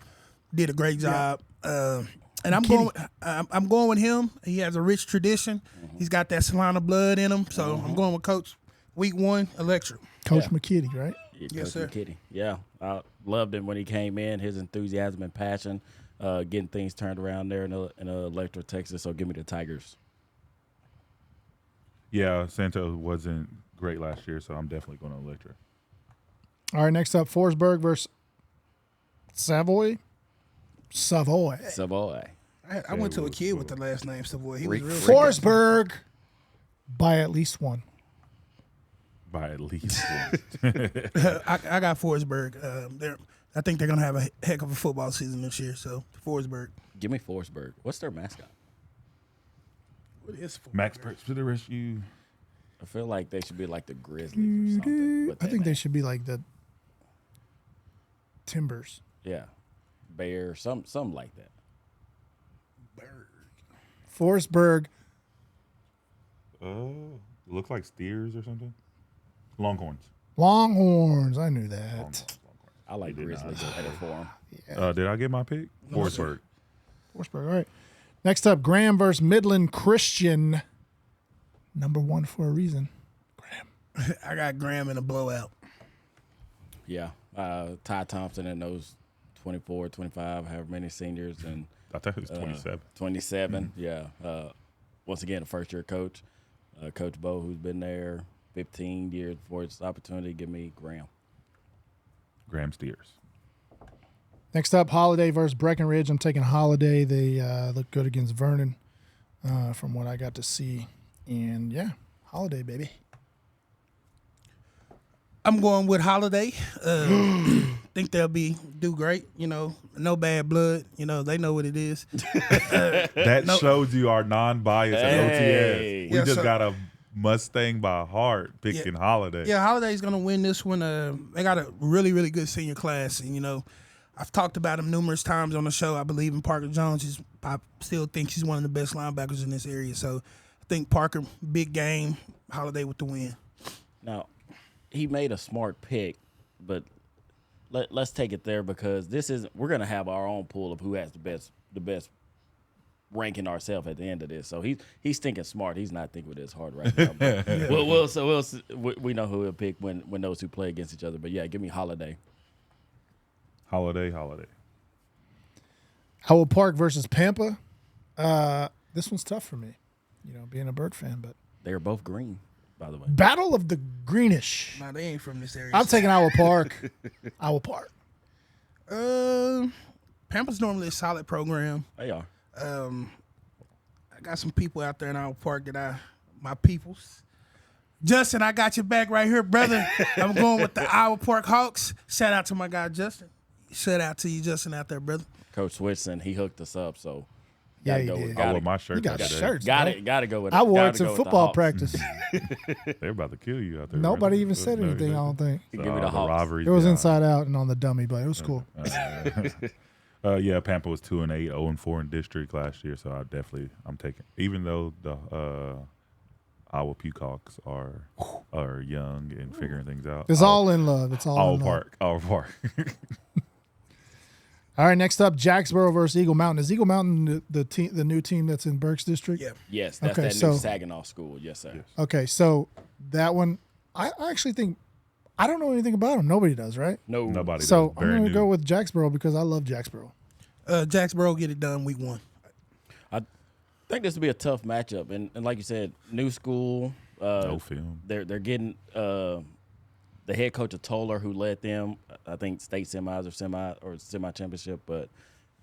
Did a great job. And I'm going with him. He has a rich tradition. Mm-hmm. He's got that Solana blood in him. So I'm going with Coach. Week 1, Electra. Coach McKitty, right? Yeah, Yes, sir. McKitty. Yeah, I loved him when he came in. His enthusiasm and passion, getting things turned around there in Electra, Texas. So give me the Tigers. Yeah, Santo wasn't great last year, so I'm definitely going to Electra. All right, next up, Forsberg versus Savoy. I went to a kid with the last name Savoy. He was real. Forsberg by at least one. By at least one. I got Forsberg. I think they're gonna have a heck of a football season this year. So Forsberg. Give me Forsberg. What's their mascot? What is Forsberg? Max Perks to the rescue. I feel like they should be like the Grizzlies or something. with I that think they name. should be like the Timbers. Yeah, Bear, something like that. Forsberg. Looks like steers or something. Longhorns. Longhorns. I knew that. Longhorns. I like Grizzlies better for them. Did I get my pick? Forsberg. Forsberg. All right. Next up, Graham versus Midland Christian. Number one for a reason. Graham. I got Graham in a blowout. Yeah, Ty Thompson and those 24, 25, however many seniors, and I thought it was 27. 27. Yeah. Once again, a first-year coach, Coach Bo, who's been there 15 years before his opportunity. Give me Graham. Graham Steers. Next up, Holiday versus Breckenridge. I'm taking Holiday. They look good against Vernon from what I got to see. And, yeah, Holiday, baby. I'm going with Holiday. Think they'll do great. No bad blood. They know what it is. That shows you our non-bias at Hey. OTS. We Yeah, just so- got a Mustang by heart picking Holiday. Yeah, Holiday's going to win this one. They got a really, really good senior class. And, I've talked about him numerous times on the show. I believe in Parker Jones. I still think he's one of the best linebackers in this area. So I think Parker, big game, Holiday with the win. Now, he made a smart pick, but let's take it there because we're going to have our own pool of who has the best ranking ourselves at the end of this. So he's thinking smart. He's not thinking with his heart right now. But we know who he'll pick when those two play against each other. But yeah, give me Holiday. Holiday. Howell Park versus Pampa. This one's tough for me, being a Bird fan. But They're both green, by the way. Battle of the Greenish. Nah, they ain't from this area. I'm taking Howell Park. Howell Park. Pampa's normally a solid program. They are. I got some people out there in Iowa Park my peoples. Justin, I got your back right here, brother. I'm going with the Iowa Park Hawks. Shout out to my guy, Justin. Shout out to you, Justin, out there, brother. Coach Switson, he hooked us up, so Yeah, gotta he go did. with- I gotta- wore my shirt You got the other day. shirts. Got bro. it. Got to go with. I wore it gotta to go with the football Hawks. practice. They're about to kill you out there. Nobody man. even said No, anything, I don't think. Give me the Hawks. rivalries It was behind. inside out and on the dummy, but it was cool. Yeah, Pampa was 2-8, 0-4 in district last year, so I'm taking. Even though the Iowa Peacocks are young and figuring things out. It's all in love. It's all in love. All Park. All right, next up, Jacksboro versus Eagle Mountain. Is Eagle Mountain the new team that's in Berks District? Yeah. Yes, that's Okay, that so- new Saginaw school. Yes, sir. Yes. Okay, so that one, I actually think, I don't know anything about them. Nobody does, right? No, Nobody. So does. I'm Very going to new. go with Jacksboro because I love Jacksboro. Jacksboro get it done week 1. I think this will be a tough matchup, and like you said, new school. No film. They're getting the head coach of Toller, who led them, I think, state semis or semi championship. But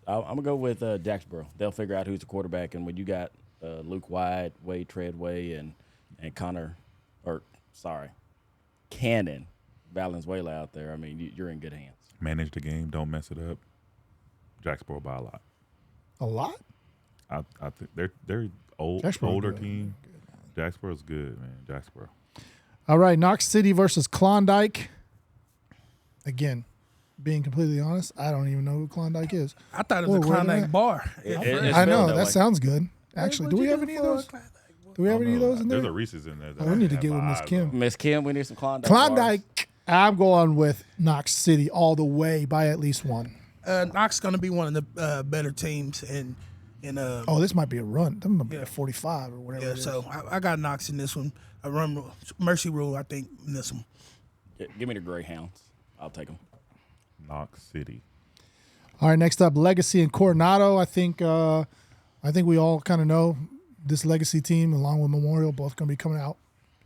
I'm gonna go with Jacksboro. They'll figure out who's the quarterback, and when you got Luke White, Wade Treadway, and Cannon Valenzuela out there, I mean, you're in good hands. Manage the game. Don't mess it up. Jacksboro by a lot. A lot? I think they're Jacksboro's older good. team. Jacksboro's good, man. Jacksboro. All right, Knox City versus Klondike. Again, being completely honest, I don't even know who Klondike is. I thought it was Whoa, a where they Klondike at? bar. It's I know, spelled that way. sounds good. Actually, do we have any of those? Do we have any of those in there? There's a Reese's in there. that Oh, we need to have get with my Miss eyes Kim. on. Miss Kim, we need some Klondike. Klondike, I'm going with Knox City all the way by at least one. Knox going to be one of the better teams. And Oh, this might be a run. That might be a 45 or whatever yeah, it is. so I got Knox in this one. A run mercy rule, I think, in this one. Give me the Greyhounds. I'll take them. Knox City. All right, next up, Legacy and Coronado. I think we all kind of know this Legacy team, along with Memorial, both going to be coming out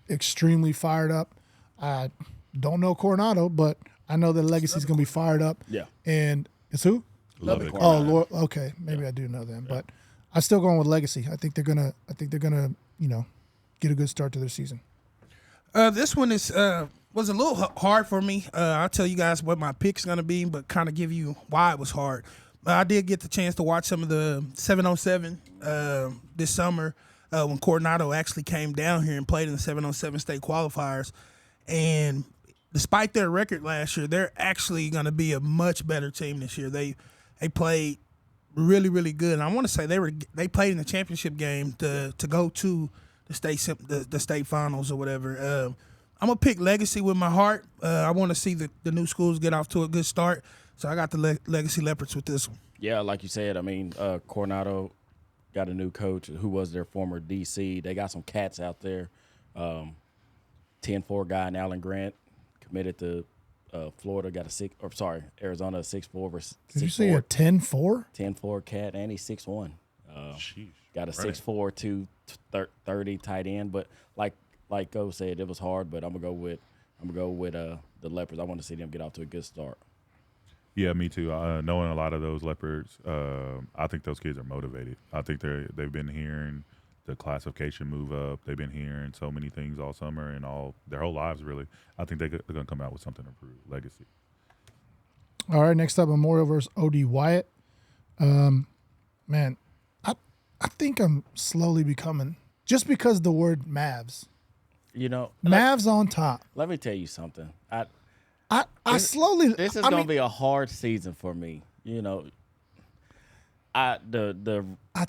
extremely fired up. I don't know Coronado, but I know that Legacy's going to be fired up. Yeah. And it's who? Love it. Oh, Lord. Okay, maybe I do know them, but I'm still going with Legacy. I think they're gonna, get a good start to their season. This one is was a little hard for me. I'll tell you guys what my pick's going to be, but kind of give you why it was hard. I did get the chance to watch some of the 7-on-7 this summer when Coronado actually came down here and played in the 7-on-7 state qualifiers. And despite their record last year, they're actually going to be a much better team this year. They played really, really good. And I want to say they played in the championship game to go to the state finals or whatever. I'm going to pick Legacy with my heart. I want to see the new schools get off to a good start. So I got the Legacy Leopards with this one. Yeah, like you said, I mean, Coronado got a new coach who was their former DC. They got some cats out there. 10-4 guy in Alan Grant committed to Florida. Arizona 6'4" versus 6'4". Did you say a 10-4? 10-4 cat, and he's 6'1". Got a 6'4", 230 tight end. But like Go said, it was hard. But I'm gonna go with the Leopards. I want to see them get off to a good start. Yeah, me too. Knowing a lot of those Leopards, I think those kids are motivated. I think they've been hearing the classification move up. They've been hearing so many things all summer and all their whole lives, really. I think they're going to come out with something improved. Legacy. All right, next up, Memorial versus O.D. Wyatt. Man, I think I'm slowly becoming, just because the word Mavs. Mavs on top. Let me tell you something. I slowly. This is going to be a hard season for me. I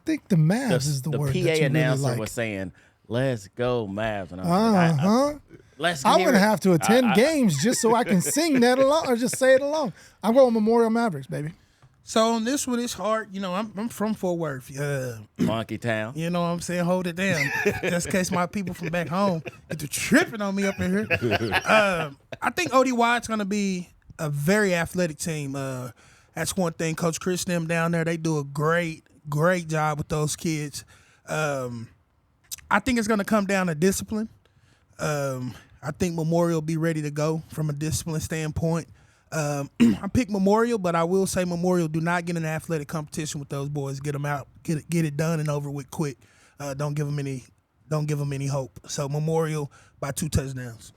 think the Mavs is the word. The PA that you announcer really like. was saying, "Let's go Mavs," and I'm like, "Let's." I'm going to have to attend games just so I can sing that along or just say it along. I'm going Memorial Mavericks, baby. So on this one, it's hard. I'm from Fort Worth. Monkey Town. You know what I'm saying? Hold it down. Just in case my people from back home get to tripping on me up in here. I think O.D. Wyatt's going to be a very athletic team. That's one thing. Coach Chris and them down there, they do a great job with those kids. I think it's going to come down to discipline. I think Memorial will be ready to go from a discipline standpoint. I pick Memorial, but I will say Memorial do not get in an athletic competition with those boys. Get them out, get it done and over with quick. Don't give them any hope. So Memorial by 2 touchdowns.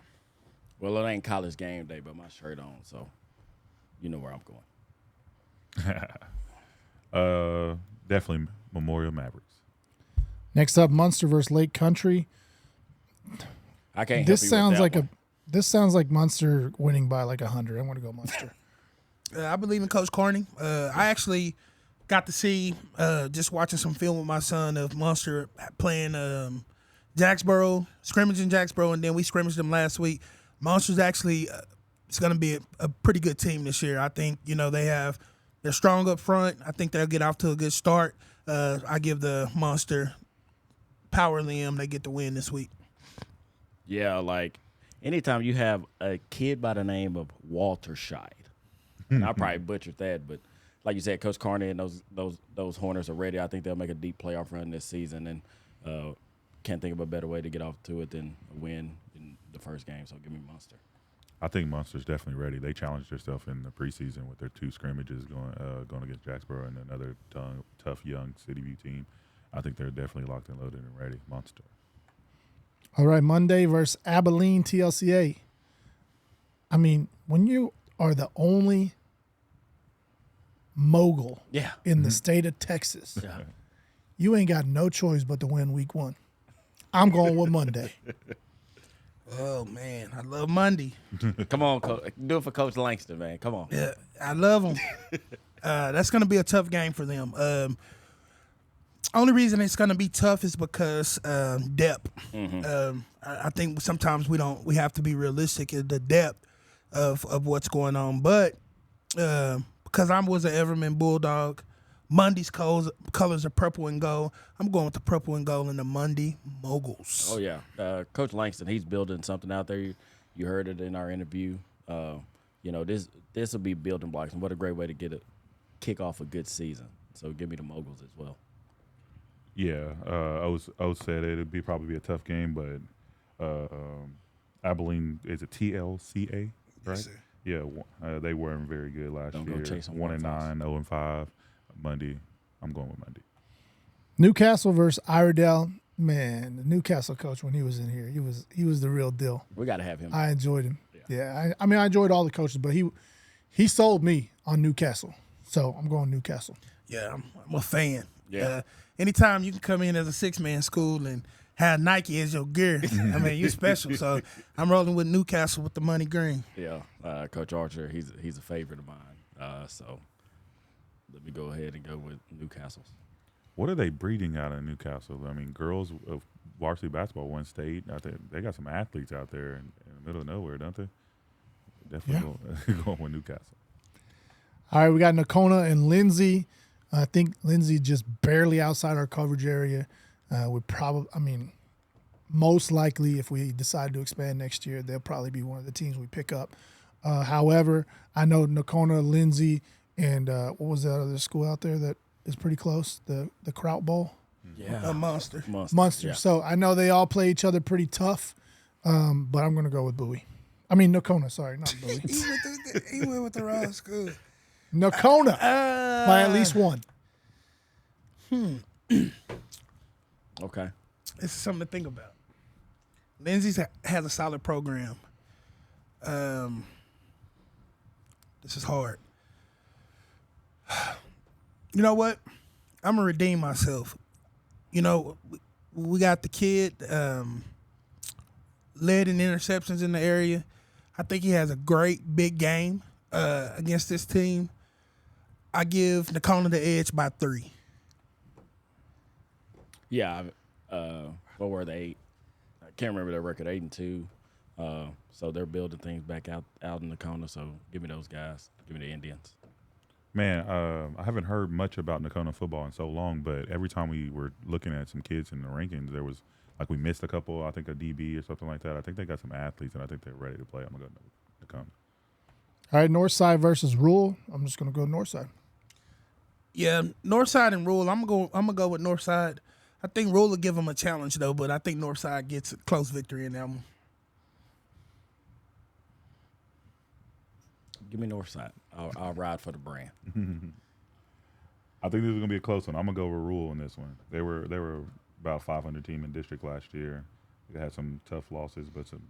Well, it ain't college game day, but my shirt on, so you know where I'm going. Definitely Memorial Mavericks. Next up, Munster versus Lake Country. I can't. This sounds like This sounds like Munster winning by like 100. I'm going to go Munster. I believe in Coach Carney. I actually got to see, just watching some film with my son of Munster playing Jacksboro, scrimmage in Jacksboro, and then we scrimmaged them last week. Munster's actually it's going to be a pretty good team this year. I think, they're strong up front. I think they'll get off to a good start. I give the Munster power limb. They get the win this week. Yeah, like anytime you have a kid by the name of Walter Scheid, and I probably butchered that, but like you said, Coach Carney and those Hornets are ready. I think they'll make a deep playoff run this season, and can't think of a better way to get off to it than a win in the first game. So give me Munster. I think Munster's definitely ready. They challenged themselves in the preseason with their 2 scrimmages going against Jacksboro and another tough young City View team. I think they're definitely locked and loaded and ready. Munster. All right, Monday versus Abilene TLCA. I mean, when you are the only mogul in the state of Texas, you ain't got no choice but to win week 1. I'm going with Monday. Oh, man, I love Monday. Come on, Coach. Do it for Coach Langston, man. Come on. Yeah, I love them. That's going to be a tough game for them. Only reason it's going to be tough is because depth. Mm-hmm. I think sometimes we have to be realistic in the depth of what's going on. But because I was an Everman Bulldog, Monday's colors are purple and gold. I'm going with the purple and gold and the Monday Moguls. Oh, yeah. Coach Langston, he's building something out there. You heard it in our interview. This will be building blocks, and what a great way to kick off a good season. So give me the Moguls as well. Yeah, O said it'd probably be a tough game, but Abilene is a TLCA, right? Yes, sir. Yeah, they weren't very good last year. 1-9, 0-5. Monday, I'm going with Monday. Newcastle versus Iredell. Man, the Newcastle coach when he was in here, he was the real deal. We got to have him. I enjoyed him. Yeah. Yeah, I mean, I enjoyed all the coaches, but he sold me on Newcastle, so I'm going Newcastle. Yeah, I'm a fan. Yeah. Anytime you can come in as a 6-man school and have Nike as your gear, I mean, you special. So I'm rolling with Newcastle with the money green. Yeah, Coach Archer, he's a favorite of mine. So let me go ahead and go with Newcastle. What are they breeding out of Newcastle? I mean, girls of varsity basketball won state. I think they got some athletes out there in the middle of nowhere, don't they? Definitely going with Newcastle. All right, we got Nakona and Lindsay. I think Lindsay just barely outside our coverage area. Most likely, if we decide to expand next year, they'll probably be one of the teams we pick up. However, I know Nakona, Lindsay, and what was that other school out there that is pretty close? The Kraut Bowl? Yeah. A monster. Munster. Yeah. So I know they all play each other pretty tough, but I'm going to go with Bowie. I mean, Nakona, sorry, not Bowie. He went with the wrong school. Nakona by at least one. Okay. This is something to think about. Lindsay's has a solid program. This is hard. You know what? I'm going to redeem myself. You know, we got the kid led in interceptions in the area. I think he has a great big game against this team. I give Nakona the edge by 3. Yeah. What were they? I can't remember their record. 8-2. So they're building things back out in the corner. So give me those guys. Give me the Indians. Man, I haven't heard much about Nakona football in so long, but every time we were looking at some kids in the rankings, there was like we missed a couple. I think a DB or something like that. I think they got some athletes, and I think they're ready to play. I'm gonna go Nakona. All right, Northside versus Rule. I'm just going to go Northside. Yeah, Northside and Rule. I'm gonna go with Northside. I think Rule will give them a challenge though, but I think Northside gets a close victory in that one. Give me Northside. I'll ride for the brand. I think this is gonna be a close one. I'm gonna go with Rule in this one. They were about 500 team in district last year. They had some tough losses, but some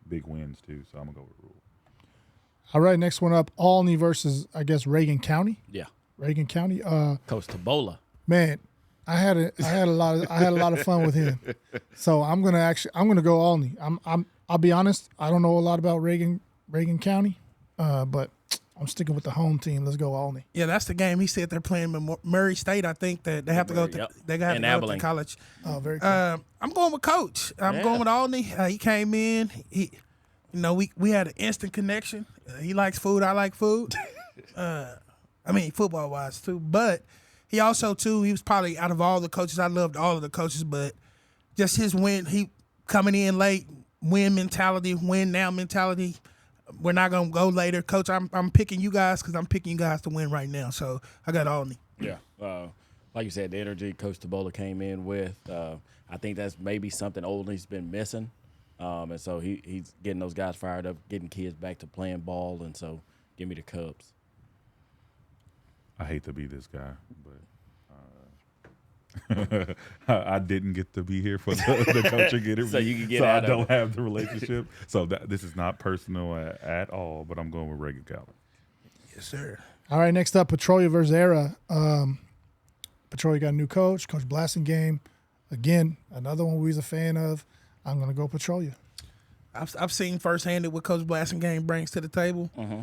big wins too. So I'm gonna go with Rule. All right, next one up, Alney versus, I guess, Reagan County. Yeah. Reagan County. Coach Tabola. Man, I had a lot of fun with him. So I'm gonna go Alney. I'll be honest, I don't know a lot about Reagan County, but I'm sticking with the home team. Let's go Alney. Yeah, that's the game. He said they're playing Murray State. I think that they have to go to Yep. they got to go to Abilene. college. Oh, very cool. I'm going with Coach. I'm going with Alney. He came in. We had an instant connection. He likes food. I like food. Football wise too. But he also too. He was probably out of all the coaches. I loved all of the coaches, but just his win. He coming in late, win mentality, win now mentality. We're not gonna go later, Coach. I'm picking you guys because I'm picking you guys to win right now. So I got Alney. Yeah. Like you said, the energy Coach Tabola came in with. I think that's maybe something Olney's been missing. And so he's getting those guys fired up, getting kids back to playing ball. And so give me the Cubs. I hate to be this guy, but I didn't get to be here for the coaching interview, So you can get so out I of don't it. have the relationship. So this is not personal at all, but I'm going with Reagan County. Yes, sir. All right, next up, Petrolia versus Era. Petrolia got a new coach, Coach Blassingame. Again, another one we was a fan of. I'm going to go Petrolia. I've seen firsthand what Coach Blassingame brings to the table. Mm-hmm.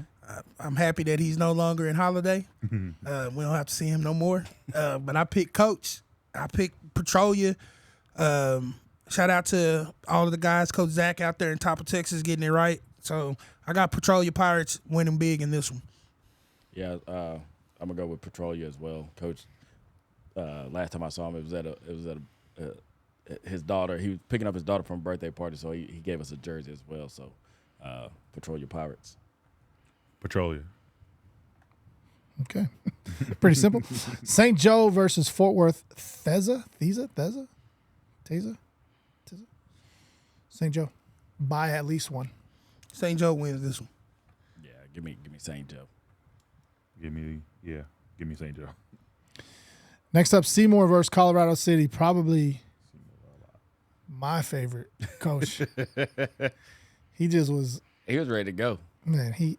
I'm happy that he's no longer in Holiday. We don't have to see him no more. But I picked Coach. I picked Petrolia. Shout out to all of the guys, Coach Zach out there in top of Texas getting it right. So I got Petrolia Pirates winning big in this one. Yeah, I'm gonna go with Petrolia as well, Coach. Last time I saw him, it was at his daughter. He was picking up his daughter from a birthday party, so he gave us a jersey as well. So Petrolia Pirates. Petrolia. Okay. Pretty simple. St. Joe versus Fort Worth. Teza? St. Joe. By at least one. St. Joe wins this one. Yeah, give me St. Joe. Give me St. Joe. Next up, Seymour versus Colorado City. Probably my favorite coach. He just was. He was ready to go. Man, he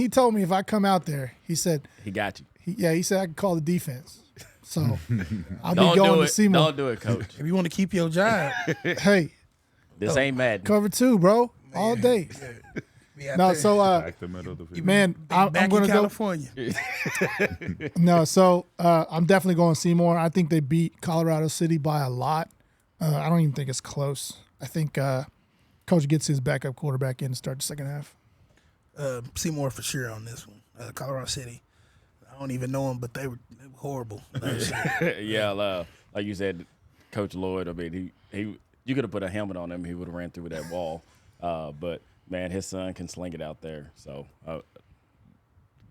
told me if I come out there, he said He got you. he said I could call the defense. So I'll Don't be going do to it. Seymour. Don't do it, coach. If you want to keep your job, Hey, This ain't Madden. cover 2, bro, all day. be out No, there. so Back the middle of the field. man, I'm back going in to go. California. No, so I'm definitely going Seymour. I think they beat Colorado City by a lot. I don't even think it's close. I think Coach gets his backup quarterback in to start the second half. Seymour for sure on this one. Colorado City. I don't even know them, but they were horrible. Yeah, like you said, Coach Lloyd. I mean, he you could have put a helmet on him, he would have ran through that wall. But man, his son can sling it out there. So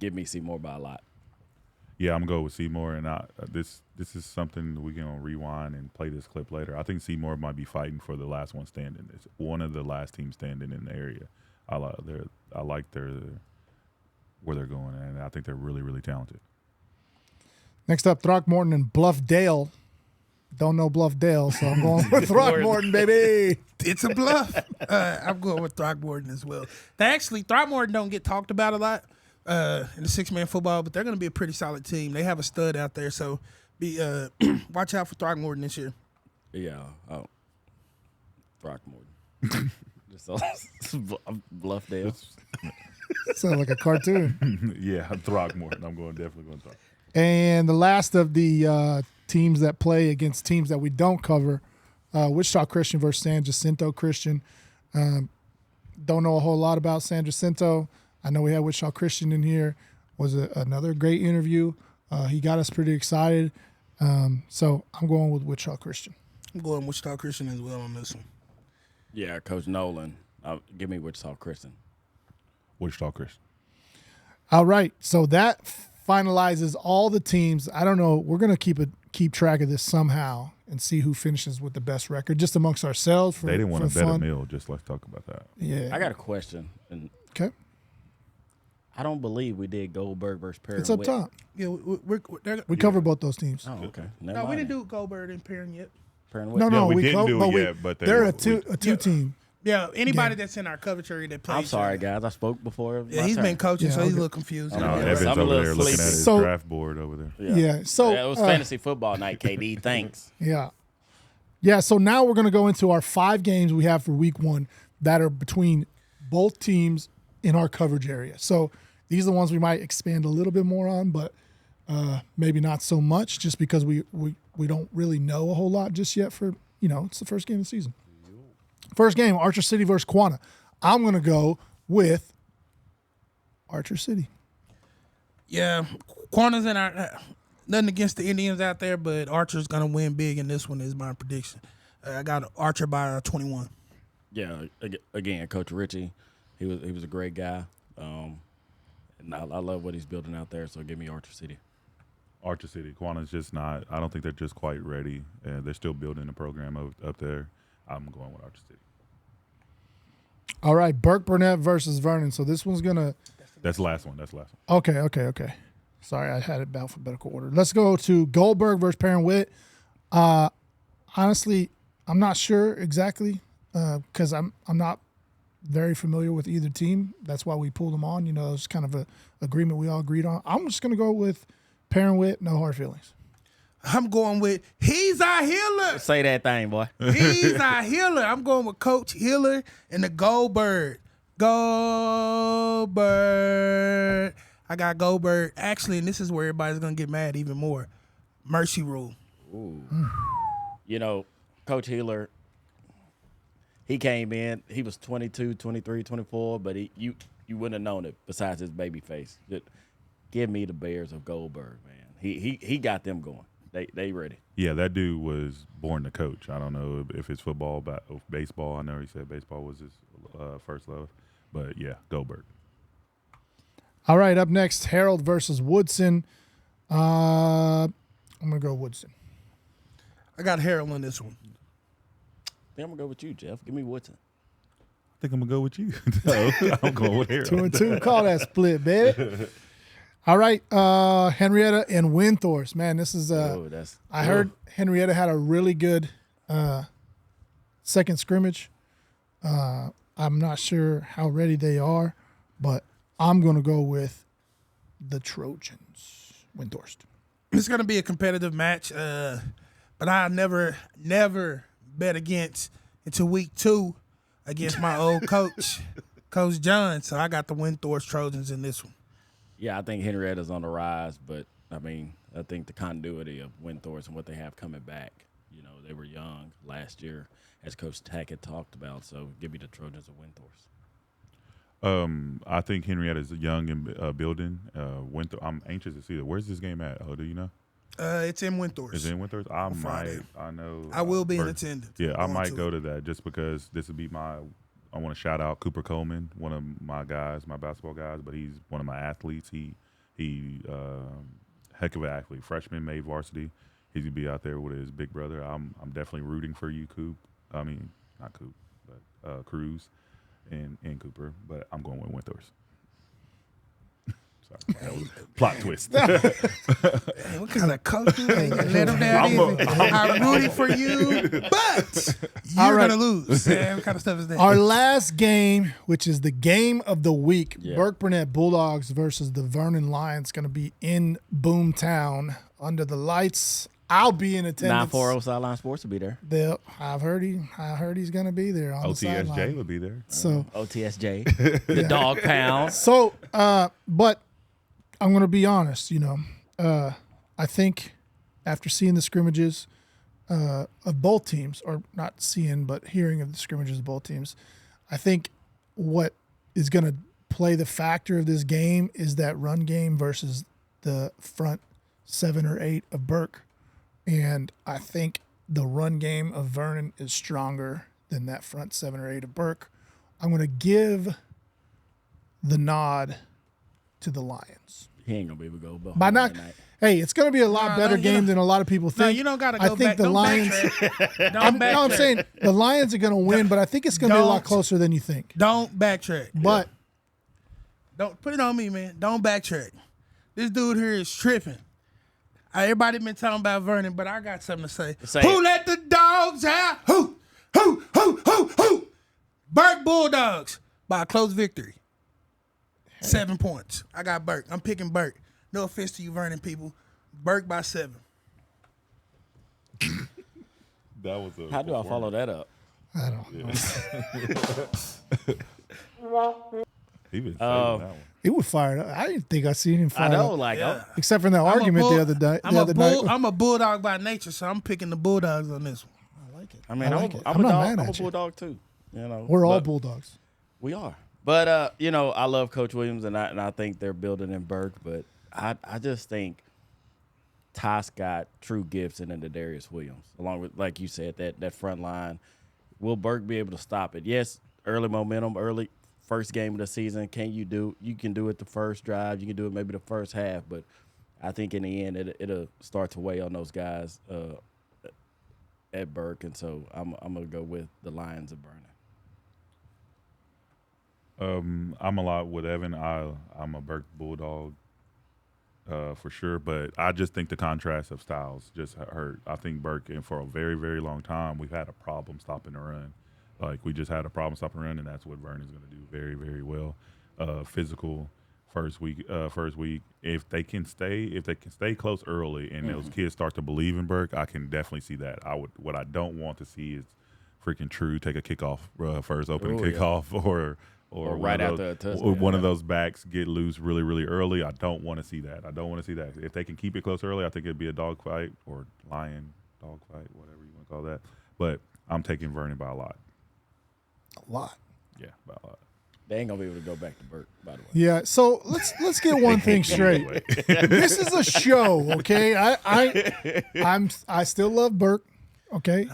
give me Seymour by a lot. Yeah, I'm going to go with Seymour, and this is something we can rewind and play this clip later. I think Seymour might be fighting for the last one standing. It's one of the last teams standing in the area. I like where they're going, and I think they're really, really talented. Next up, Throckmorton and Bluffdale. Don't know Bluffdale, so I'm going with Throckmorton, baby. It's a bluff. I'm going with Throckmorton as well. Throckmorton don't get talked about a lot in the six-man football, but they're going to be a pretty solid team. They have a stud out there, so watch out for Throckmorton this year. Yeah, Throckmorton. Bluffdale. Sounds like a cartoon. Yeah, Throckmorton. I'm definitely going Throckmorton. And the last of the teams that play against teams that we don't cover, Wichita Christian versus San Jacinto Christian. Don't know a whole lot about San Jacinto. I know we had Wichita Christian in here. Was another great interview. He got us pretty excited. So I'm going with Wichita Christian. I'm going Wichita Christian as well on this one. Yeah, Coach Nolan. Give me Wichita Christian. Wichita Christian. All right. So that finalizes all the teams. I don't know. We're going to keep track of this somehow and see who finishes with the best record just amongst ourselves. They didn't want to bet fun. a meal. Just let's talk about that. Yeah. I got a question. And Okay. I don't believe we did Goldberg versus Perry. It's up top. Yeah, We covered both those teams. Oh, okay. Never no, we mind didn't then. do Goldberg and Perrin yet. Perry and No, Whit- no, we didn't do it but yet, but they're a Yeah. two team. Yeah, anybody Game. that's in our coverage area that plays. I'm sorry, guys. I spoke before. Yeah, my he's turn. been coaching, Yeah, so he's okay. a little confused. I'm No, Yeah, Evan's I'm a over little there looking at sleepy. his So- draft board over there. Yeah. So it was fantasy football night, KD. Thanks. Yeah. Yeah, so now we're going to go into our 5 games we have for week 1 that are between both teams in our coverage area. So these are the ones we might expand a little bit more on, but maybe not so much just because we don't really know a whole lot just yet for, it's the first game of the season. First game, Archer City versus Quanah. I'm going to go with Archer City. Yeah, Quanah's in our nothing against the Indians out there, but Archer's gonna win big in this one. Is my prediction. I got Archer by 21. Yeah, again, Coach Ritchie, he was a great guy, and I love what he's building out there. So give me Archer City. Archer City. Quanah's just not. I don't think they're just quite ready. They're still building the program up there. I'm going with Archer City. All right, Burke Burnett versus Vernon. So this one's going to That's the last one. Okay. Sorry, I had it in alphabetical order. Let's go to Goldberg versus Perrin Witt. Honestly, I'm not sure exactly because I'm not very familiar with either team. That's why we pulled them on. It's kind of a agreement we all agreed on. I'm just going to go with Perrin Witt, no hard feelings. I'm going with he's our healer. Say that thing, boy. He's our healer. I'm going with Coach Hiller and the Goldberg. Goldberg. I got Goldberg. Actually, and this is where everybody's going to get mad even more. Mercy rule. Ooh. Coach Healer, he came in, he was 22, 23, 24, but you wouldn't have known it besides his baby face. Give me the Bears of Goldberg, man. He got them going. They ready. Yeah, that dude was born to coach. I don't know if it's football, baseball. I know he said baseball was his first love. But, yeah, Goldberg. All right, up next, Harold versus Woodson. I'm going to go Woodson. I got Harold on this one. I think I'm going to go with you, Jeff. Give me Woodson. I think I'm going to go with you. No, I'm going with Harold. 2-2. Call that split, baby. All right, Henrietta and Windthorst. Man, this is I heard Henrietta had a really good second scrimmage. I'm not sure how ready they are, but I'm going to go with the Trojans. Windhorst. It's going to be a competitive match, but I never bet against until week 2 against my old coach, Coach John. So I got the Windhorst Trojans in this one. Yeah, I think Henrietta's on the rise, but I think the continuity of Windhorst and what they have coming back. They were young last year, as Coach Tackett talked about. So give me the Trojans of Windhorst. I think Henrietta's young and building. I'm anxious to see it. Where's this game at? Oh, do you know? It's in Windhorst. Is it in Windhorst? I will be in attendance. Yeah, I might go to that just because this would be I want to shout out Cooper Coleman, one of my guys, my basketball guys, but he's one of my athletes. He heck of an athlete. Freshman, made varsity. He's gonna be out there with his big brother. I'm definitely rooting for you, Coop. I mean, not Coop, but Cruz and Cooper. But I'm going with Windhorst. Sorry, that was plot twist. Hey, what kind of coach you let him down? I'm rooting for you, but you're gonna lose. Yeah, what kind of stuff is that? Our last game, which is the game of the week, Burke Burnett Bulldogs versus the Vernon Lions, going to be in Boomtown under the lights. I'll be in attendance. 940 Sideline Sports will be there. I heard he's going to be there on the sideline. OTSJ will be there. So OTSJ, the dog pound. So, but I'm going to be honest. I think after seeing the scrimmages of both teams, or not seeing but hearing of the scrimmages of both teams, I think what is going to play the factor of this game is that run game versus the front 7 or 8 of Burke. And I think the run game of Vernon is stronger than that front 7 or 8 of Burke. I'm going to give the nod to the Lions. He ain't going to be able to go both. By not, hey, it's going to be a lot better game than a lot of people think. No, you don't got to go back. I think the Lions. I'm saying the Lions are going to win, but I think it's going to be a lot closer than you think. Don't backtrack. But don't put it on me, man. Don't backtrack. This dude here is tripping. Everybody been talking about Vernon, but I got something to say. Who let the dogs out? Who? Burke Bulldogs by a close victory. 7 points. I got Burke. I'm picking Burke. No offense to you, Vernon people. Burke by 7. How do I follow that up? I don't know. He been saying that one. He was fired up. I didn't think I seen him fired up. Except for that argument the other night. I'm a Bulldog by nature, so I'm picking the Bulldogs on this one. I like it. I mean, I'm a Bulldog too. We're all Bulldogs. We are. But I love Coach Williams, and I think they're building in Burke. But I just think Toss got true Gibson and Darius Williams, along with, like you said, that front line. Will Burke be able to stop it? Yes, early momentum, first game of the season. You can do it the first drive. You can do it maybe the first half. But I think in the end, it'll start to weigh on those guys at Burke. And so I'm going to go with the Lions of Vernon. I'm a lot with Evan. I'm a Burke Bulldog for sure, but I just think the contrast of styles just hurt. I think Burke, and for a very, very long time, we've had a problem stopping the run. Like, we just had a problem stopping the run, and that's what Vernon's going to do very, very well. Physical first week. If they can stay close early, and those kids start to believe in Burke, I can definitely see that. What I don't want to see is freaking True take a kickoff first opening kickoff, or right after a touchdown. One of those backs get loose really, really early. I don't want to see that. If they can keep it close early, I think it'd be a dog fight or lion dog fight, whatever you want to call that. But I'm taking Vernon by a lot. A lot. Yeah, by a lot. They ain't gonna be able to go back to Burke, by the way. Yeah, so let's get one thing straight. This is a show, okay? I still love Burke, okay?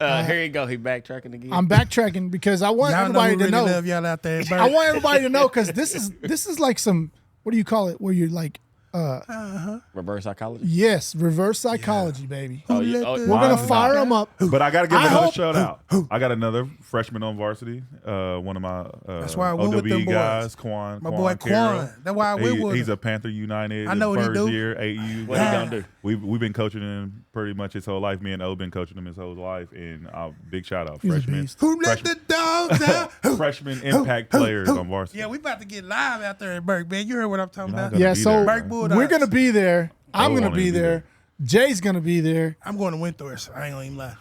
Here you go. He backtracking again. I'm backtracking because I want everybody to know. Love y'all out there, Burke. I want everybody to know because this is like some, what do you call it? Where you're like Reverse psychology. Yes, reverse psychology, baby. Oh, We're gonna fire them up. But I got to give another hope- shout out. I got another freshman on varsity. One of my That's why I went with them OWE boys. guys, Quan. My boy Carroll. Quan. That's why I went with He's him. a Panther United. I know what he first do. year, 8U. What he gonna do? We've been coaching him pretty much his whole life. Me and O been coaching him his whole life, and big shout out, He's a freshman. beast. Who let the dogs out? Freshman impact players on varsity. Yeah, we about to get live out there in Burke, man. You heard what I'm talking You're not about? gonna Yeah, be so there, Burke man. Bulldogs. we're gonna be there. I'm Oh, gonna wanna be be there. Jay's gonna be there. I'm going to Windthorst. I ain't gonna even lie.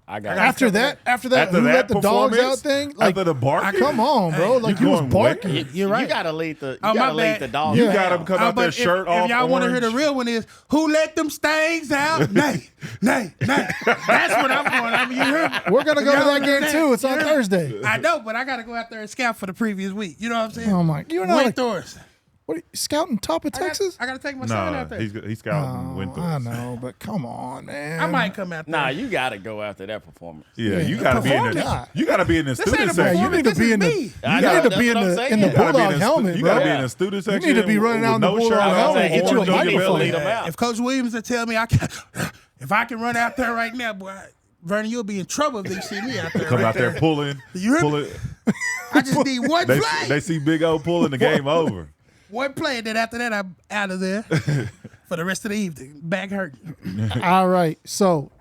I got After that, After who let that the dogs performance, out thing? Like, after the barking, come on, bro. Like you was going barking. wicked. You're right. You gotta lead the. You Oh, my gotta lead bad. the dog. You Yeah. got him come out but there if, shirt off. If y'all want to hear orange. the real one is, who let them stains out? Nay. That's what I'm going. I mean, you heard me. We're gonna go to Y'all that game understand? too. It's on You heard me? Thursday. I know, but I got to go out there and scout for the previous week. You know what I'm saying? Oh my! You're not like Windthorst. what? Are you, scouting top of Texas? I got to take my son No, out there. he's scouting Windthorst. I know, but come on, man. I might come out there. Nah, you gotta go after that performance. Yeah, you gotta be in the Performance. you gotta be in the This student ain't a Yeah, section. you need to This be is in the. me. You I know, need to that's be in what I'm the saying. in the You gotta be in bulldog the helmet, you bro. gotta be in the student section. need to be running with out in the no bulldog shirt on, helmet, get you a orange on your microphone. belly. Lead 'em out. If Coach Williams would tell me if I can run out there right now, boy, Vernon, you'll be in trouble if they see me out there. Come right out there pulling, You hear me? pulling. I just need one They play. see Big O pulling the game over. One play, and then after that, I'm out of there for the rest of the evening. Back hurting. All right, so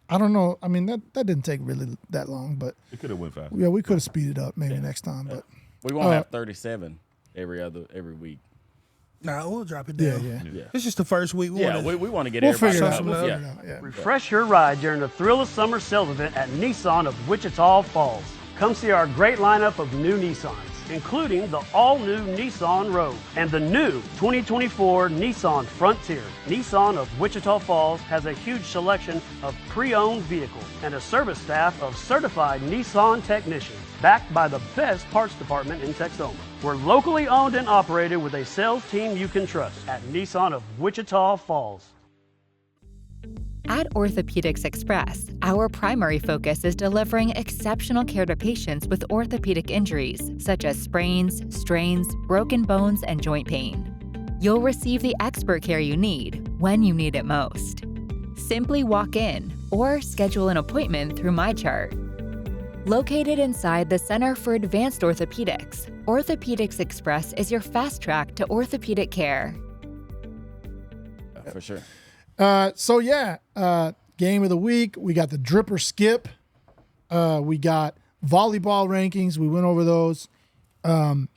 I don't know. I mean, that didn't take really that long, but It could have went fast. yeah, we could have speeded up maybe next time. But We won't have 37 every week. Nah, we'll drop it yeah, down. yeah, Yeah, It's just the first week. yeah. wanna- We want to get we'll everybody. figure it out. some We'll love. figure it out. Yeah. Refresh your ride during the Thrill of Summer sales event at Nissan of Wichita Falls. Come see our great lineup of new Nissans, including the all-new Nissan Rogue and the new 2024 Nissan Frontier. Nissan of Wichita Falls has a huge selection of pre-owned vehicles and a service staff of certified Nissan technicians, backed by the best parts department in Texoma. We're locally owned and operated with a sales team you can trust at Nissan of Wichita Falls. At Orthopedics Express, our primary focus is delivering exceptional care to patients with orthopedic injuries, such as sprains, strains, broken bones, and joint pain. You'll receive the expert care you need when you need it most. Simply walk in or schedule an appointment through MyChart. Located inside the Center for Advanced Orthopedics, Orthopedics Express is your fast track to orthopedic care. For sure. So yeah, game of the week. We got the dripper skip. We got volleyball rankings. We went over those. Man,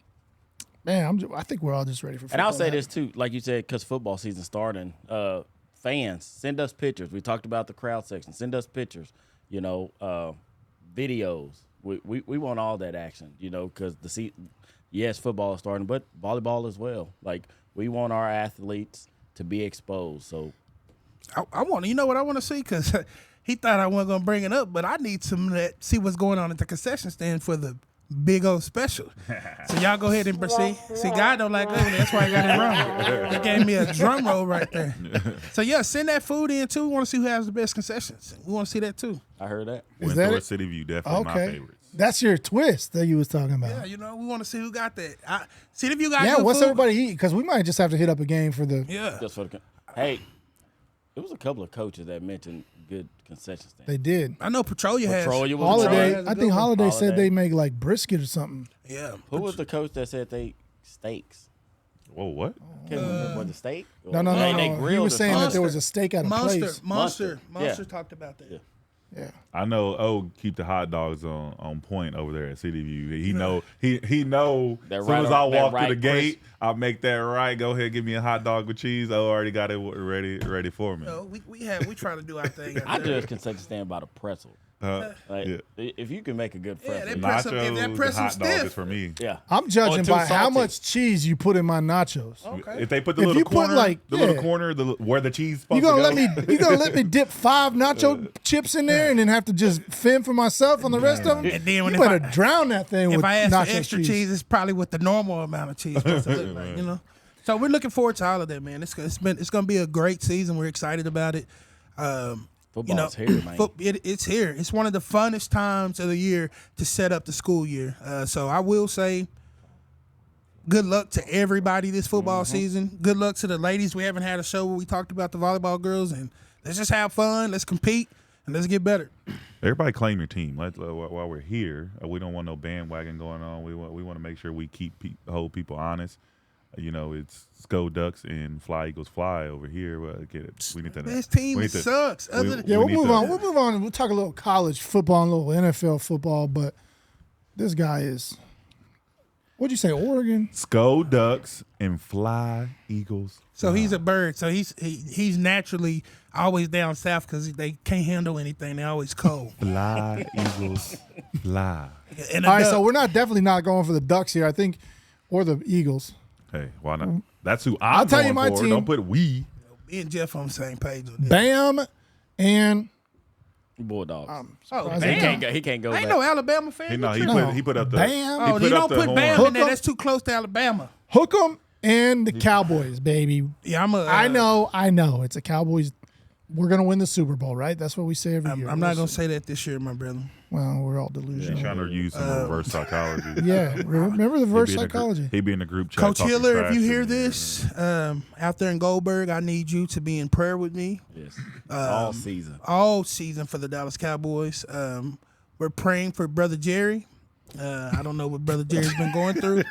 I think we're all just ready for football. And I'll say now. this too, like you said, because football season starting. Fans, send us pictures. We talked about the crowd section. Send us pictures. You know, videos. We want all that action. You know, because yes, football is starting, but volleyball as well. Like we want our athletes to be exposed. So. I want to, you know what I want to see? Because he thought I wasn't going to bring it up, but I need some that see what's going on at the concession stand for the big old special. So y'all go ahead and proceed. See, God don't like that. That's why I got it wrong. He gave me a drum roll right there. So yeah, send that food in too. We want to see who has the best concessions. We want to see that too. I heard that. Is that Windthorst it? City View, definitely my Okay, favorites. that's your twist that you was talking about. Yeah, you know, we want to see who got that. See if you got Yeah, good what's food. everybody eat? Because we might just have to hit up a game for the. Yeah. Just for the. Hey, it was a couple of coaches that mentioned good concession stands. They did. I know Petrolia has. Petrolia was Holiday. has a I good think one. Holiday said Holiday. they make like brisket or something. Yeah. Who was the coach that said they steaks? Whoa, what? Can't remember, was it steak? No, no, They no. He grilled was or saying that something. there was a steak at a place. Monster Yeah. talked about that. Yeah. Yeah. I know keep the hot dogs on point over there at City View. He know That as soon right as I on- that walk right through the gate, crisp. I'll make that right. Go ahead, give me a hot dog with cheese. I already got it ready for me. No, we try to do our thing. I out there. judge concession stand by the pretzel. Like, Yeah. if you can make a good pretzel, that pretzel- if that Nachos and pretzel hot dog stiff. is for me. yeah. I'm judging Or too by how salty. much cheese you put in my nachos. Okay. If they put the If little you put, corner, like, little yeah. corner, where the cheese You supposed gonna to let go. me? You gonna let me dip 5 nacho chips in there and then have to just fend for myself on the rest of them? And then when you if better drown that thing If with I ask nacho for extra cheese, it's probably what the normal amount of cheese supposed to look like, you know. So we're looking forward to all of that, man. It's gonna be a great season. We're excited about it. Football's here, man. It's here. It's one of the funnest times of the year to set up the school year. So I will say, good luck to everybody this football season. Good luck to the ladies. We haven't had a show where we talked about the volleyball girls, and let's just have fun. Let's compete, and let's get better. Everybody claim your team. While we're here, we don't want no bandwagon going on. We want to make sure we hold people honest. It's Go Ducks and Fly Eagles Fly over here. We need to. This team sucks. We'll move on. We'll move on. We'll talk a little college football and a little NFL football. But this guy is. What'd you say? Oregon. Go Ducks and Fly Eagles. So he's a bird. So he's naturally always down south because they can't handle anything. They're always cold. Fly Eagles Fly. All right, so we're definitely not going for the Ducks here. I think, or the Eagles. Hey, why not? That's who I'll tell you going my for. team. Don't put we. Me and Jeff on the same page. On this. Bam and Bulldogs. He can't go. I ain't back. no Alabama fan. He put up the Bam. Oh, you don't put Bam Hook in there. 'em. That's too close to Alabama. Hook 'em and the Cowboys, baby. Yeah, I know. It's a Cowboys. We're gonna win the Super Bowl, right? That's what we say every year. I'm not gonna say that this year, my brother. Well, we're all He's delusional. trying to use some reverse psychology. Yeah, remember the reverse psychology. He'd be in the group chat. Coach talking Hiller, if trash you to hear me. this, out there in Goldberg, I need you to be in prayer with me Yes. All season. all season for the Dallas Cowboys. We're praying for Brother Jerry. I don't know what Brother Jerry's been going through.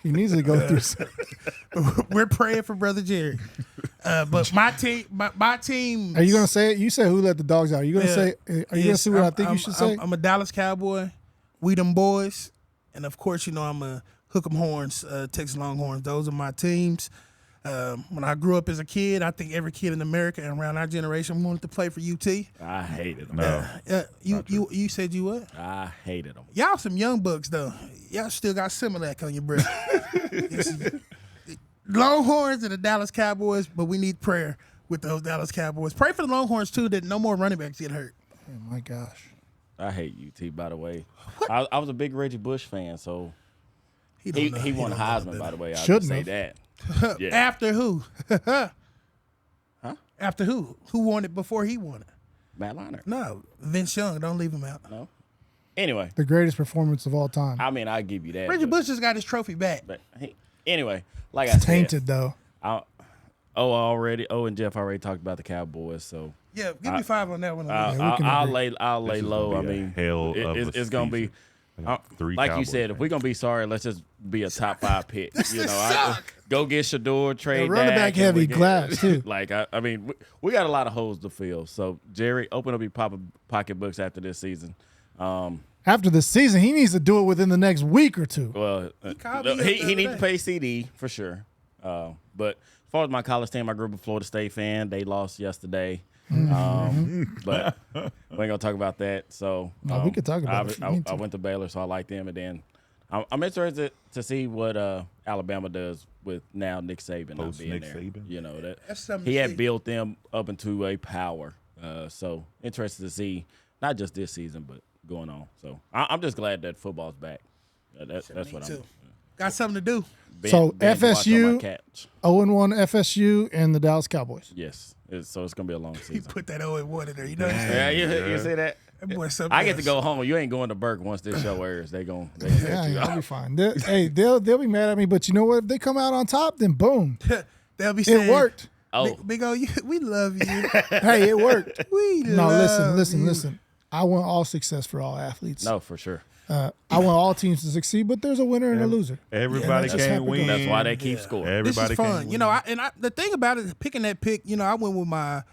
He needs to go through something. We're praying for Brother Jerry. But my team. Are you gonna say it? You said who let the dogs out. Are you gonna say? Are you gonna Yes, see what I think you should say? I'm a Dallas Cowboy. We them boys, and of course, I'm a Hook 'em Horns, Texas Longhorns. Those are my teams. When I grew up as a kid, I think every kid in America and around our generation wanted to play for UT. I hated them. No. You said you what? I hated them. Y'all some young bucks though. Y'all still got Similac on your breath. Longhorns and the Dallas Cowboys, but we need prayer with those Dallas Cowboys. Pray for the Longhorns too that no more running backs get hurt. Oh my gosh. I hate UT, by the way. I was a big Reggie Bush fan, so He won Heisman, by the way. I Shouldn't say have. that. Yeah. After who? Huh? After who? Who won it before he won it? Matt Leinart. No, Vince Young. Don't leave him out. No. Anyway, The greatest performance of all time. I mean, I give you that. Reggie but- Bush just got his trophy back. But anyway, like I said, Tainted though. and Jeff already talked about the Cowboys, so Yeah, give me 5 on that one. I'll lay This is low. gonna I be a mean, hell of a it's gonna be. season. I got 3 Like you Cowboys said, if we're gonna be sorry, let's just be a top 5 pick. suck. Go get Shador, trade running Dak, back and heavy we get- glass, too. Like I mean, we got a lot of holes to fill. So Jerry, open up your pocketbooks after this season. After the season, he needs to do it within the next week or two. Well, called me up the he other needs day. to pay CD for sure. But as far as my college team, I grew up a Florida State fan. They lost yesterday. But we ain't gonna talk about that. So No, we could talk about it if you need I to. went to Baylor, so I like them. And then I'm interested to see what Alabama does with now Nick Saban not Post being Nick there. Saban? You know That's something he to had see. built them up into a power. So interested to see not just this season, but going on. So I'm just glad that football's back. That's what too. I'm. Got something to do. So binge watch on my FSU Cats. 0-1 FSU and the Dallas Cowboys. Yes. So it's gonna be a long He season. put that 0-1 in there. You know what I'm Yeah, saying? you see that? That boy something I get to else. go home. You ain't going to Burke once this show airs. They gonna Yeah, set you I'll be up. fine. They'll be mad at me, but you know what? If they come out on top, then boom, They'll be saying, it worked. Oh, Big O, we love you. Hey, it worked. We No, love listen. I want all success for all athletes. no, for sure. I want all teams to success, but there's a winner and a loser. Everybody that's just can't happy win. That's why they keep scoring. This Everybody is can't fun. win. You know, the thing about it, picking that pick, I went with my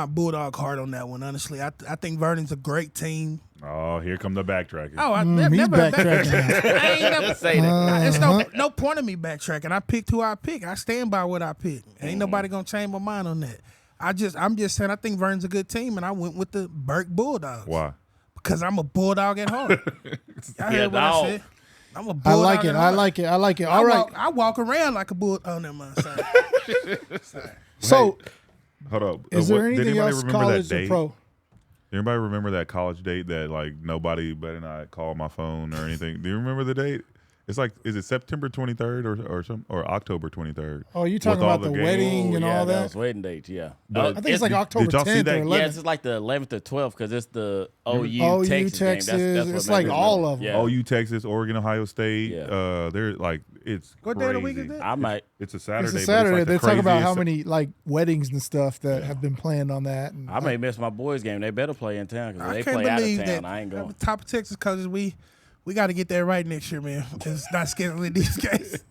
Bulldog heart on that one, honestly. I think Vernon's a great team. Oh, here come the backtracking. Oh, I He's never backtracking now. I ain't never Say that. It's no point in me backtracking. I picked who I picked. I stand by what I picked. Ain't nobody gonna change my mind on that. I'm just saying I think Vernon's a good team, and I went with the Burke Bulldogs. Why? Because I'm a Bulldog at heart. Y'all heard what dog. I said? I'm a I Bulldog like it. at I heart. like it. I like it. All right. I walk around like a bull. Oh, never mind. Sorry. So, Hold up. is there Did anything anybody else, remember college that or date? pro? Anybody remember that college date that like nobody better not call my phone or anything? Do you remember the date? It's like, is it September 23rd or October 23rd? Oh, you talking With all about the games? wedding and all that? Those wedding dates, yeah. But I think it's like October did y'all see 10th that? or 11th. Yeah, it's like the 11th or 12th because it's the OU, OU, Texas game. Texas. That's what It's made like me all remember. of them. Yeah. OU, Texas, Oregon, Ohio State. Yeah. They're like, it's What crazy. day of the week is that? I might. It's a Saturday. It's a but Saturday. like the They're talking about how craziest- many like weddings and stuff that have been planned on that. And I may miss my boys' game. They better play in town because I they can't play out of believe town. that. I ain't going. Top of Texas coaches, we got to get that right next year, man. It's not scheduling these guys.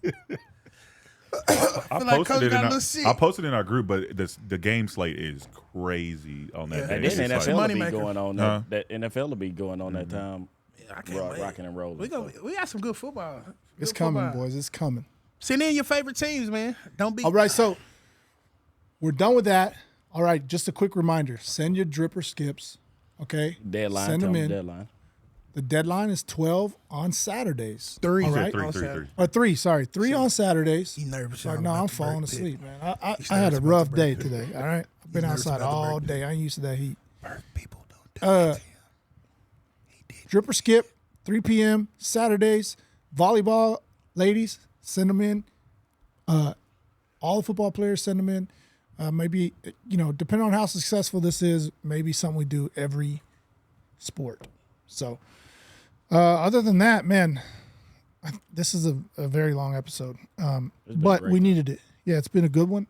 I feel like posted Coach it in got a our, little sick. I posted in our group, but the game slate is crazy on that Yeah. day. And It's then like NFL will be moneymaker. going on. Huh? That NFL will be going on that time. I can't wait. Rocking and rolling. We got some good football. it's Good coming, football. boys. It's coming. Send in your favorite teams, man. Don't be. All right, so we're done with that. All right, just a quick reminder: send your drip or skips. Okay, Deadline. Send Tell them them in. deadline. The deadline is 12 on Saturdays. Three. All He said right, three, on three, Saturday. three. or three. Sorry, 3 on Saturdays. He nervous. Sorry, y'all, no, about I'm the falling bird pit. asleep, man. I He's had a nervous about rough the day bird pit. today. All right, I've been nervous outside about the all bird day. I ain't used to that heat. Bird people don't do Drip or skip, 3 p.m. Saturdays. Volleyball, ladies, send them in. All the football players, send them in. Maybe, depending on how successful this is, maybe something we do every sport. So, other than that, man, this is a very long episode. But great. we needed it. Yeah, it's been a good one.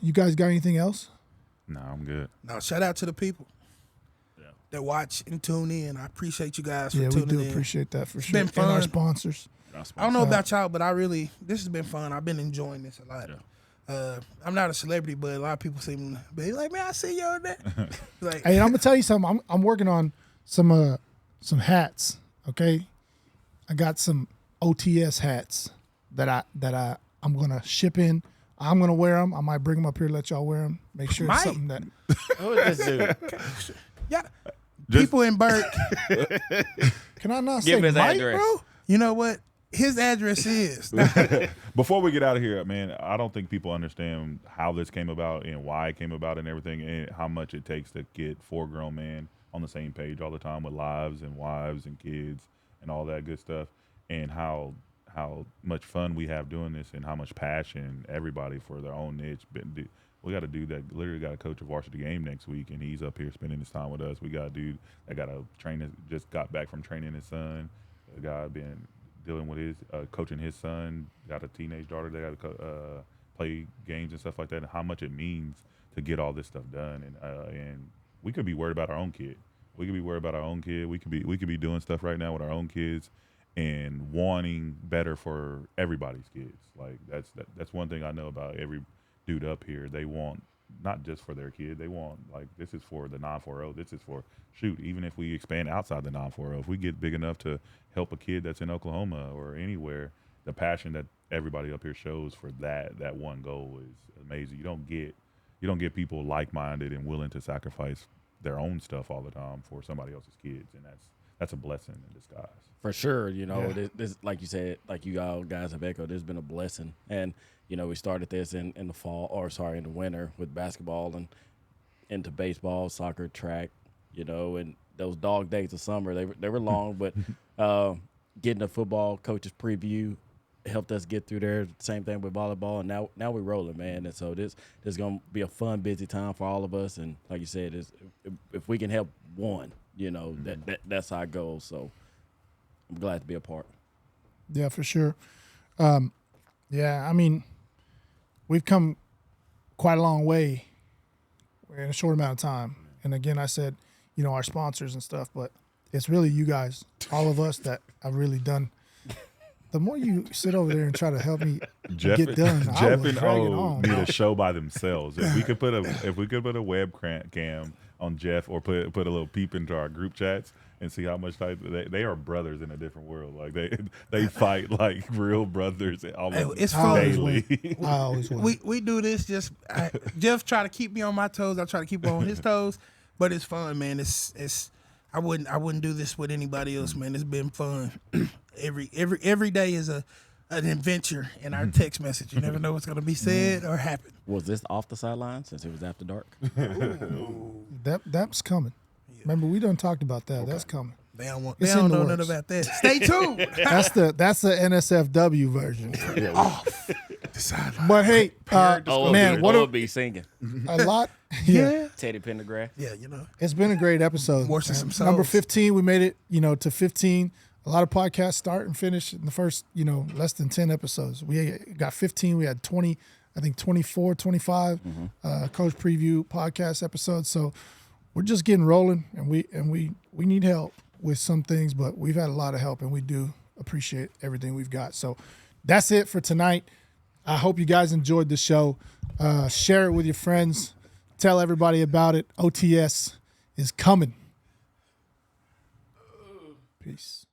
You guys got anything else? No, I'm good. No, shout out to the people that watch and tune in. I appreciate you guys for Yeah, we tuning do in. appreciate that for sure. been And our fun. sponsors. I don't know about y'all, but this has been fun. I've been enjoying this a lot. I'm not a celebrity, but a lot of people seem to be like, man, I see you on that. Like, Hey, and I'm gonna tell you something. I'm working on some hats. Okay, I got some OTS hats that I'm gonna ship in. I'm gonna wear them. I might bring them up here, let y'all wear them. Make sure it's Might. something that. Who is this dude? yeah, people in Burke. Can I not Give say him his Mike, address. bro? You know what? His address is. Before we get out of here, man, I don't think people understand how this came about and why it came about and everything, and how much it takes to get 4 grown men on the same page all the time with lives and wives and kids and all that good stuff, and how much fun we have doing this and how much passion everybody for their own niche. We got a dude that literally got to coach a varsity game next week, and he's up here spending his time with us. We got a dude that just got back from training his son. A guy been dealing with his coaching his son, got a teenage daughter that got to play games and stuff like that, and how much it means to get all this stuff done. And we could be worried about our own kid. We could be worried about our own kid. We could be doing stuff right now with our own kids and wanting better for everybody's kids. Like that's one thing I know about every dude up here. They want not just for their kid. They want, like, this is for the 940. This is for, even if we expand outside the 940, if we get big enough to help a kid that's in Oklahoma or anywhere, the passion that everybody up here shows for that one goal is amazing. You don't get people like-minded and willing to sacrifice their own stuff all the time for somebody else's kids, and that's a blessing in disguise. For sure, this, like you said, like you all guys have echoed, there's been a blessing. And, we started this in the winter with basketball and into baseball, soccer, track, and those dog days of summer, they were long, but getting a football coach's preview helped us get through there. Same thing with volleyball, and now we're rolling, man. And so this is going to be a fun, busy time for all of us. And like you said, if we can help one, that's our goal. So I'm glad to be a part. Yeah, for sure. Yeah, I mean, we've come quite a long way in a short amount of time. And again, I said, our sponsors and stuff, but it's really you guys, all of us, that have really done. The more you sit over there and try to help me get done, Jeff and and O need a show by themselves. If we could put a webcam on Jeff, or put a little peep into our group chats and see how much time they are brothers in a different world. Like they fight like real brothers almost It's fun. daily. I always want. We do this Jeff try to keep me on my toes. I try to keep him on his toes, but it's fun, man. It's I wouldn't do this with anybody else, man. It's been fun. Every day is an adventure in our text message. You never know what's going to be said or happen. Was this off the sideline since it was after dark? That's coming. Remember, we done talked about that. Okay. That's coming. They don't It's know in the nothing works. about that. Stay tuned. That's the NSFW version. Off the sideline. But hey, man, what would be singing a lot. Yeah, Teddy Pendergrass. Yeah, you know. it's been a great episode. Washing some souls. Number 15, we made it, to 15. A lot of podcasts start and finish in the first, less than 10 episodes. We got 15. We had 20, I think 24, 25 coach preview podcast episodes. So we're just getting rolling, and we need help with some things, but we've had a lot of help, and we do appreciate everything we've got. So that's it for tonight. I hope you guys enjoyed the show. Share it with your friends. Tell everybody about it. OTS is coming. Peace.